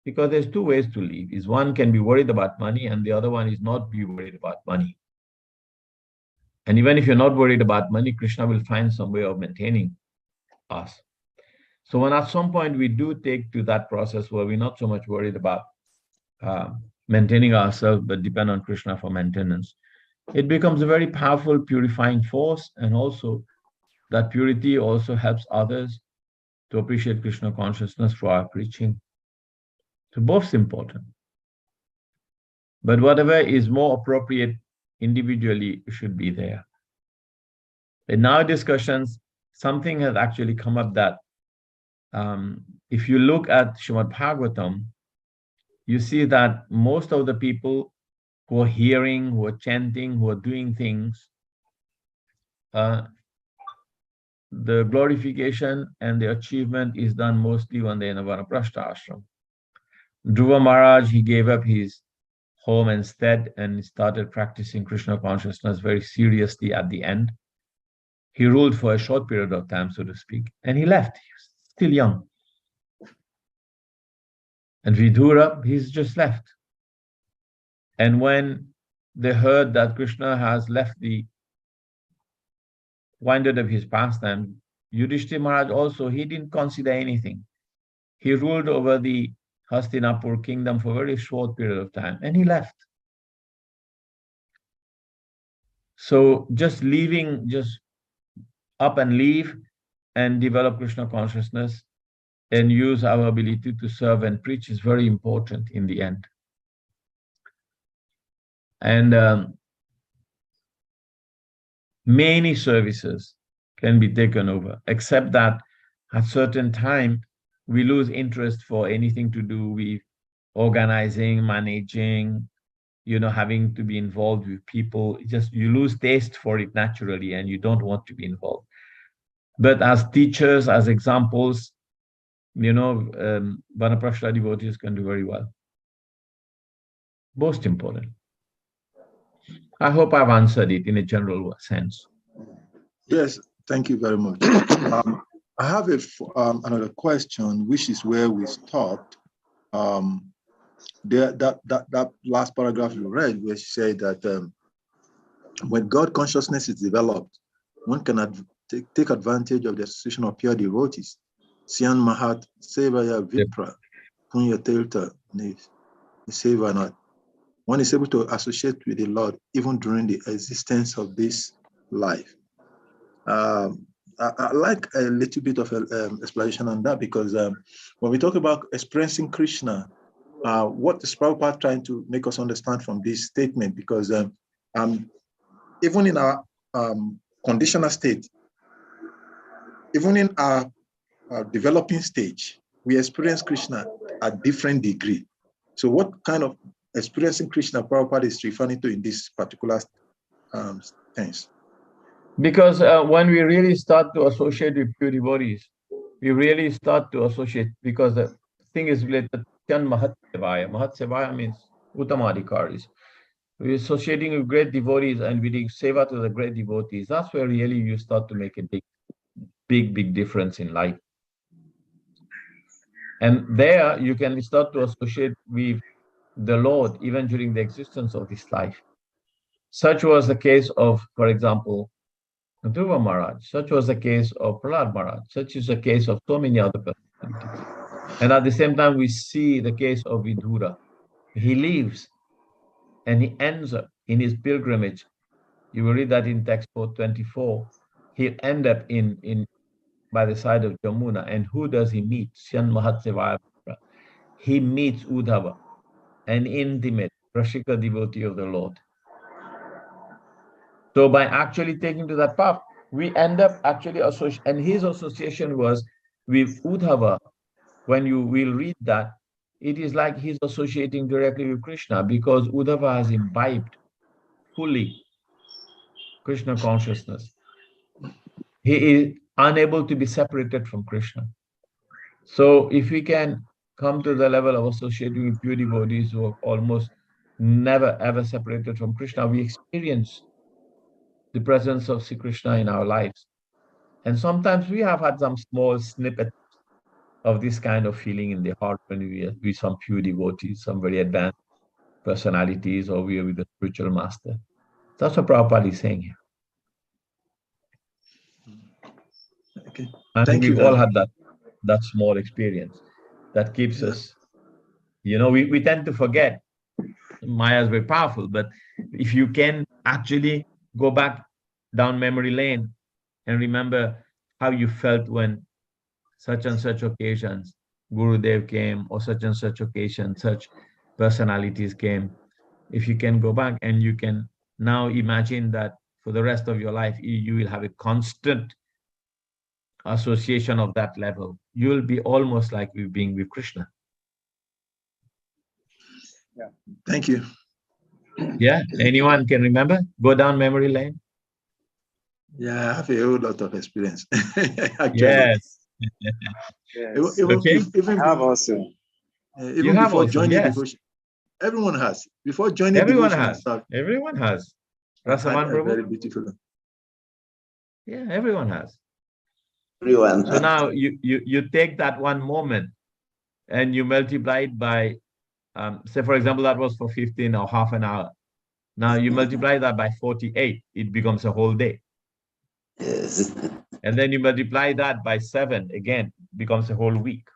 because there's 2 ways to live. Is one can be worried about money, and the other one is not be worried about money. And even if you're not worried about money, Krishna will find some way of maintaining us. So when at some point we do take to that process where we're not so much worried about maintaining ourselves, but depend on Krishna for maintenance, it becomes a very powerful purifying force, and also that purity also helps others to appreciate Krishna consciousness for our preaching. So both is important. But whatever is more appropriate individually should be there. In our discussions, something has actually come up that if you look at Srimad Bhagavatam, you see that most of the people who are hearing, who are chanting, who are doing things, the glorification and the achievement is done mostly when they're in a Vanaprastha ashram. Dhruva Maharaj, he gave up his home instead and started practicing Krishna consciousness very seriously at the end. He ruled for a short period of time, so to speak, and he left. He was still young. And Vidura, he's just left. And when they heard that Krishna has left the winded up his pastime, Yudhishthira Maharaj also, he didn't consider anything. He ruled over the Hastinapur kingdom for a very short period of time, and he left. So just leaving, just up and leave and develop Krishna consciousness and use our ability to serve and preach is very important in the end. And many services can be taken over, except that at certain time, we lose interest for anything to do with organizing, managing, having to be involved with people. Just you lose taste for it naturally, and you don't want to be involved. But as teachers, as examples, Vanaprastha devotees can do very well. Most important. I hope I've answered it in a general sense. Yes, thank you very much. I have another question, which is where we stopped. That last paragraph you read, where she said that when God consciousness is developed, one can take advantage of the association of pure devotees. Syan Mahat Sevaya Vipra Punya Telta Sevanat. One is able to associate with the Lord even during the existence of this life. I like a little bit of explanation on that, because when we talk about experiencing Krishna, what is Prabhupada trying to make us understand from this statement? Because even in our conditional state, even in our developing stage, we experience Krishna at different degree. So what kind of experiencing Krishna Prabhupada is referring to in this particular sense? Because when we really start to associate with pure devotees, we really start to associate, because the thing is related to Kyan Mahat Sevaya. Mahat Sevaya means Uttamadhikaris. We're associating with great devotees and we do seva to the great devotees. That's where really you start to make a big difference in life. And there you can start to associate with the Lord even during the existence of this life. Such was the case of, for example, Dhruva Maharaj. Such was the case of Prahlad Maharaj. Such is the case of so many other personalities. And at the same time, we see the case of Vidura. He leaves and he ends up in his pilgrimage. You will read that in text 424. He'll end up by the side of Jamuna. And who does he meet? Syan Mahatsevaya. He meets Uddhava, an intimate Rashika devotee of the Lord. So by actually taking to that path, we end up actually associating, and his association was with Uddhava. When you will read that, it is like he's associating directly with Krishna, because Uddhava has imbibed fully Krishna consciousness. He is unable to be separated from Krishna. So if we can come to the level of associating with pure devotees who are almost never ever separated from Krishna, we experience the presence of Sri Krishna in our lives. And sometimes we have had some small snippets of this kind of feeling in the heart when we are with some pure devotees, some very advanced personalities, or we are with the spiritual master. That's what Prabhupada is saying here. Okay. I think we've all had that small experience that keeps us, we tend to forget. Maya is very powerful, but if you can actually go back down memory lane and remember how you felt when such and such occasions Gurudev came, or such and such occasion, such personalities came. If you can go back and you can now imagine that for the rest of your life, you will have a constant association of that level. You will be almost like you being with Krishna. Yeah. Thank you. Yeah. Anyone can remember? Go down memory lane. Yeah, I have a whole lot of experience. Actually, Yes. Yes. Okay. I have also. You even have before also, joining yes. devotion, everyone has. Before joining Everyone devotion and has. stuff, Everyone has. I had Rasaman a very Prabhu? beautiful. Yeah, everyone has. Everyone So has. now you take that one moment and you multiply it by, say, for example, that was for 15 or half an hour. Now you multiply that by 48, it becomes a whole day. Yes. And then you multiply that by 7, again, becomes a whole week.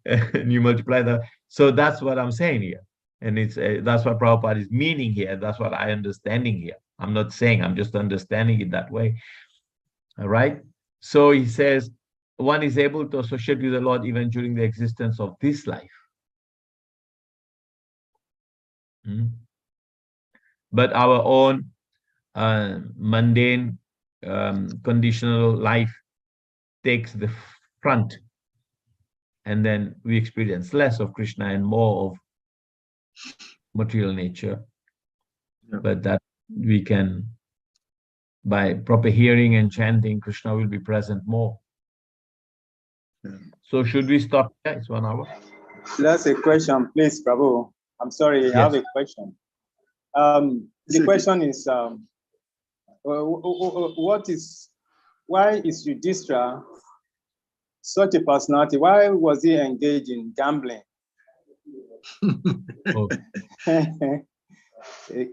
And you multiply that. So that's what I'm saying here. And it's that's what Prabhupada is meaning here. That's what I understanding here. I'm not saying, I'm just understanding it that way. All right. So he says, one is able to associate with the Lord even during the existence of this life. But our own mundane conditional life takes the front, and then we experience less of Krishna and more of material nature. Yeah. But that we can, by proper hearing and chanting, Krishna will be present more. Yeah. So should we stop here? It's 1 hour. That's a question, please, Prabhu. I'm sorry, Yes. I have a question. The question is, why is Yudhishthira such a personality? Why was he engaged in gambling? Oh.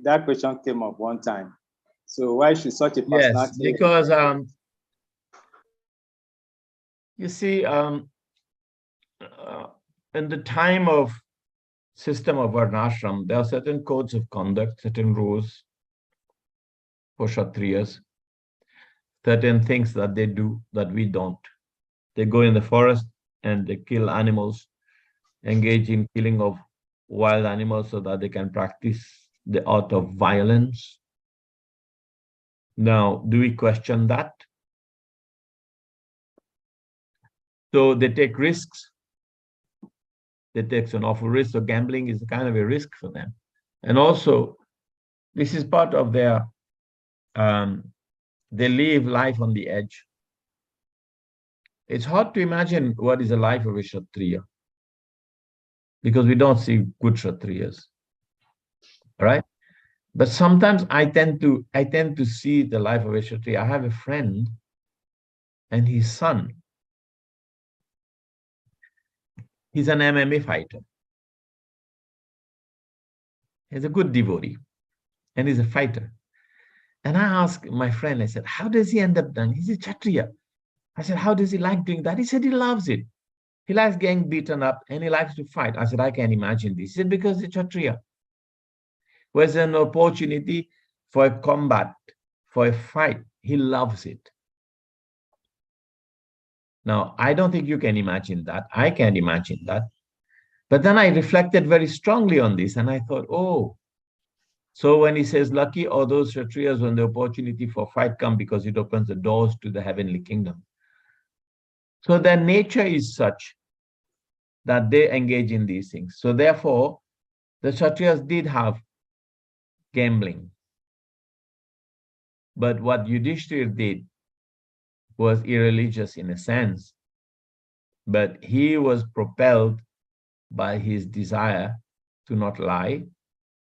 That question came up one time. So why should such a personality? Yes, because you see, in the time of system of Varnashram, there are certain codes of conduct, certain rules for Kshatriyas, certain things that they do that we don't. They go in the forest and they kill animals, engage in killing of wild animals so that they can practice the art of violence. Now, do we question that? So they take risks. They take an awful risk. So gambling is kind of a risk for them. And also, this is part of their, they live life on the edge. It's hard to imagine what is the life of a Kshatriya, because we don't see good Kshatriyas, right? But sometimes I tend to see the life of a Kshatriya. I have a friend and his son. He's an MMA fighter. He's a good devotee and he's a fighter. And I asked my friend, I said, how does he end up doing? He's a Kshatriya. I said, how does he like doing that? He said, he loves it. He likes getting beaten up and he likes to fight. I said, I can't imagine this. He said, because he's a Kshatriya. Where's an opportunity for a combat, for a fight, he loves it. Now, I don't think you can imagine that. I can't imagine that. But then I reflected very strongly on this and I thought, oh, so when he says, lucky are those Kshatriyas when the opportunity for fight comes because it opens the doors to the heavenly kingdom. So their nature is such that they engage in these things. So therefore, the Kshatriyas did have gambling. But what Yudhishthira did was irreligious in a sense, but he was propelled by his desire to not lie.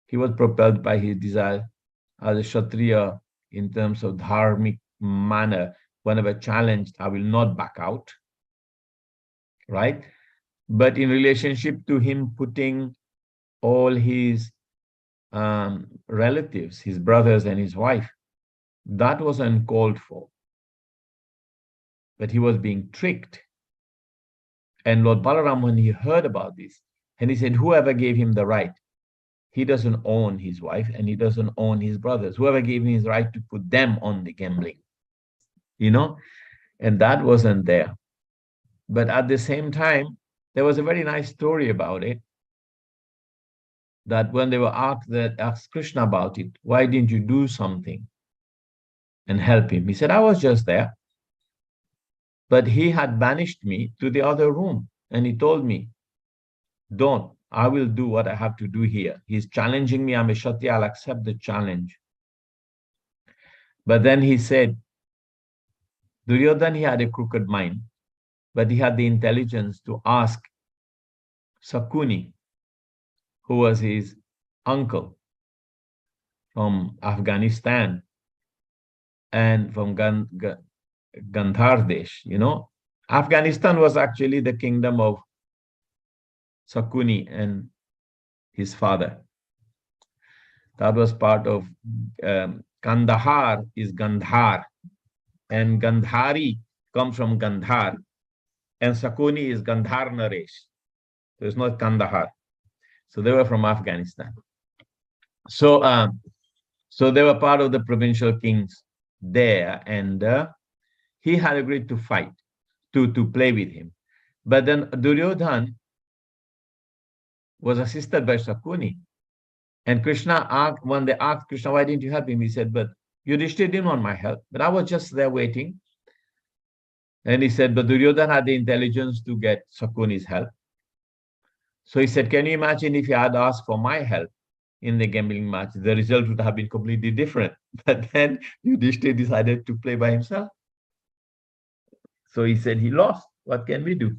He was propelled by his desire as a Kshatriya in terms of dharmic manner. Whenever challenged, I will not back out, right? But in relationship to him putting all his relatives, his brothers and his wife, that was uncalled for. But he was being tricked. And Lord Balaram, when he heard about this, and he said, whoever gave him the right, he doesn't own his wife and he doesn't own his brothers. Whoever gave him his right to put them on the gambling, you know, and that wasn't there. But at the same time, there was a very nice story about it, that when they were asked Krishna about it, why didn't you do something and help him? He said, I was just there. But he had banished me to the other room. And he told me, don't, I will do what I have to do here. He's challenging me. I'm a Kshatriya, I'll accept the challenge. But then he said, Duryodhana, he had a crooked mind, but he had the intelligence to ask Sakuni, who was his uncle from Afghanistan and from Gandhar Desh, you know. Afghanistan was actually the kingdom of Sakuni and his father. That was part of Kandahar is Gandhar, and Gandhari comes from Gandhar, and Sakuni is Gandhar Naresh. So it's not Kandahar. So they were from Afghanistan. So so they were part of the provincial kings there, and he had agreed to fight, to play with him. But then Duryodhana was assisted by Sakuni. And Krishna asked, when they asked Krishna, why didn't you help him? He said, but Yudhishthira didn't want my help, but I was just there waiting. And he said, but Duryodhana had the intelligence to get Sakuni's help. So he said, can you imagine if he had asked for my help in the gambling match? The result would have been completely different. But then Yudhishthira decided to play by himself. So he said he lost. What can we do?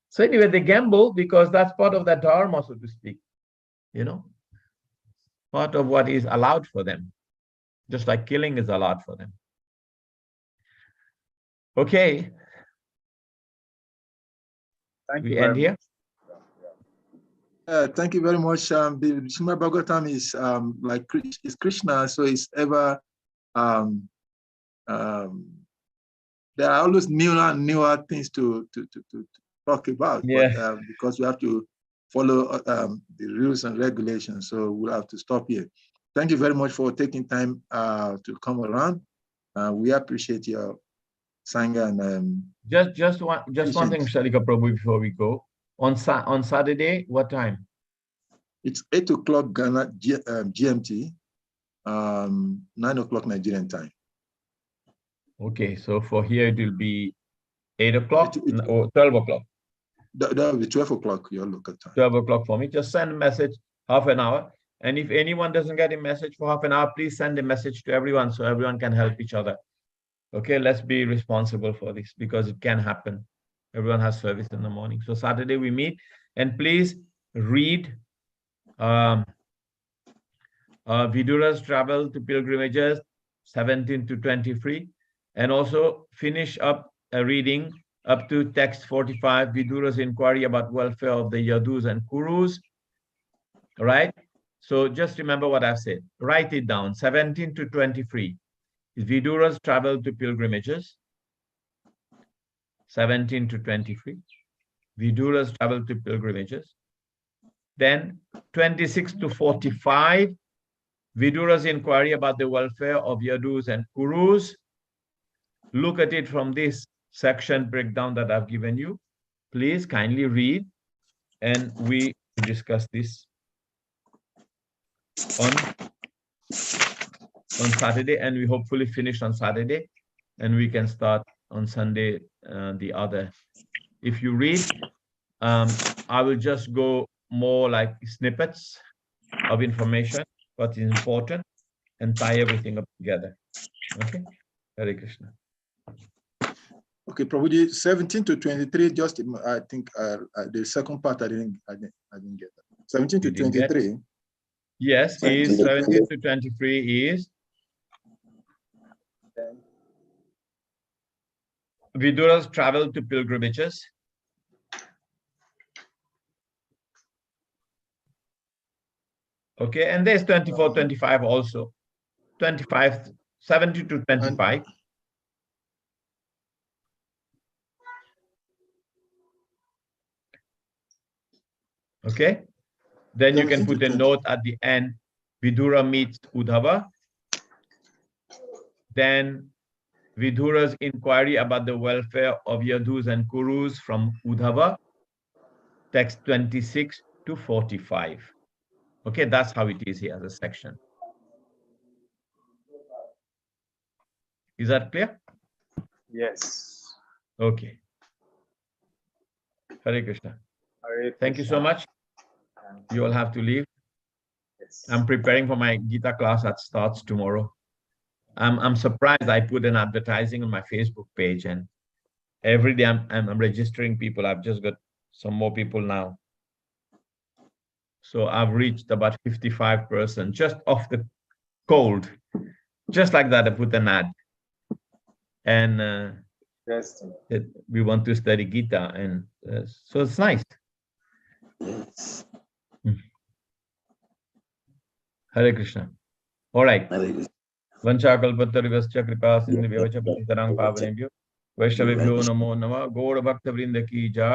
So anyway, they gamble because that's part of that dharma, so to speak. You know, part of what is allowed for them, just like killing is allowed for them. Okay. Thank you We very end here. Thank you very much. The Srimad Bhagavatam is like it's Krishna, so it's ever there are always newer things to talk about. Yeah. But because we have to follow the rules and regulations, so we'll have to stop here. Thank you very much for taking time to come around. We appreciate your sangha and just one thing, Shalika Prabhu, before we go. On Saturday, what time? It's 8 o'clock Ghana GMT, 9 o'clock Nigerian time. Okay, so for here it will be 8 o'clock or 12 o'clock. That will be 12 o'clock your local time. 12 o'clock for me. Just send a message, half an hour. And if anyone doesn't get a message for half an hour, please send a message to everyone so everyone can help each other. Okay, let's be responsible for this because it can happen. Everyone has service in the morning. So Saturday we meet, and please read Vidura's Travel to Pilgrimages 17 to 23, and also finish up a reading up to text 45, Vidura's inquiry about welfare of the Yadus and Kurus. All right. So just remember what I've said. Write it down. 17 to 23 is Vidura's Travel to Pilgrimages. 17 to 23. Vidura's Travel to Pilgrimages. Then 26 to 45, Vidura's inquiry about the welfare of Yadus and Kurus. Look at it from this section breakdown that I've given you. Please kindly read, and we discuss this on Saturday, and we hopefully finish on Saturday, and we can start on Sunday the other. If you read, I will just go more like snippets of information, what is important, and tie everything up together. Okay, Hare Krishna. Okay, Prabhuji, 17 to 23. Just I think the second part I didn't get that. 17 to 23. Yes, is 17 to 23 is Vidura's travel to pilgrimages. Okay, and there's 24, 25 also. 25, 70 to 25. Okay, then you can put a note at the end. Vidura meets Uddhava. Then Vidura's inquiry about the welfare of Yadus and Kurus from Uddhava. Text 26 to 45. Okay, that's how it is here as a section. Is that clear? Yes. Okay. Hare Krishna. Hare Thank you so much. You all have to leave. Yes. I'm preparing for my Gita class that starts tomorrow. I'm surprised. I put an advertising on my Facebook page, and every day I'm registering people. I've just got some more people now. So I've reached about 55% just off the cold. Just like that, I put an ad. And we want to study Gita, and so it's nice. Yes. Hare Krishna. All right. Hare Krishna. Vanchakalpatarivascha kripa sindhubhyo cha patitarang pavanebhyo Vaishnavibhyo namo namah. Gaur Bhakta Vrinda ki jai.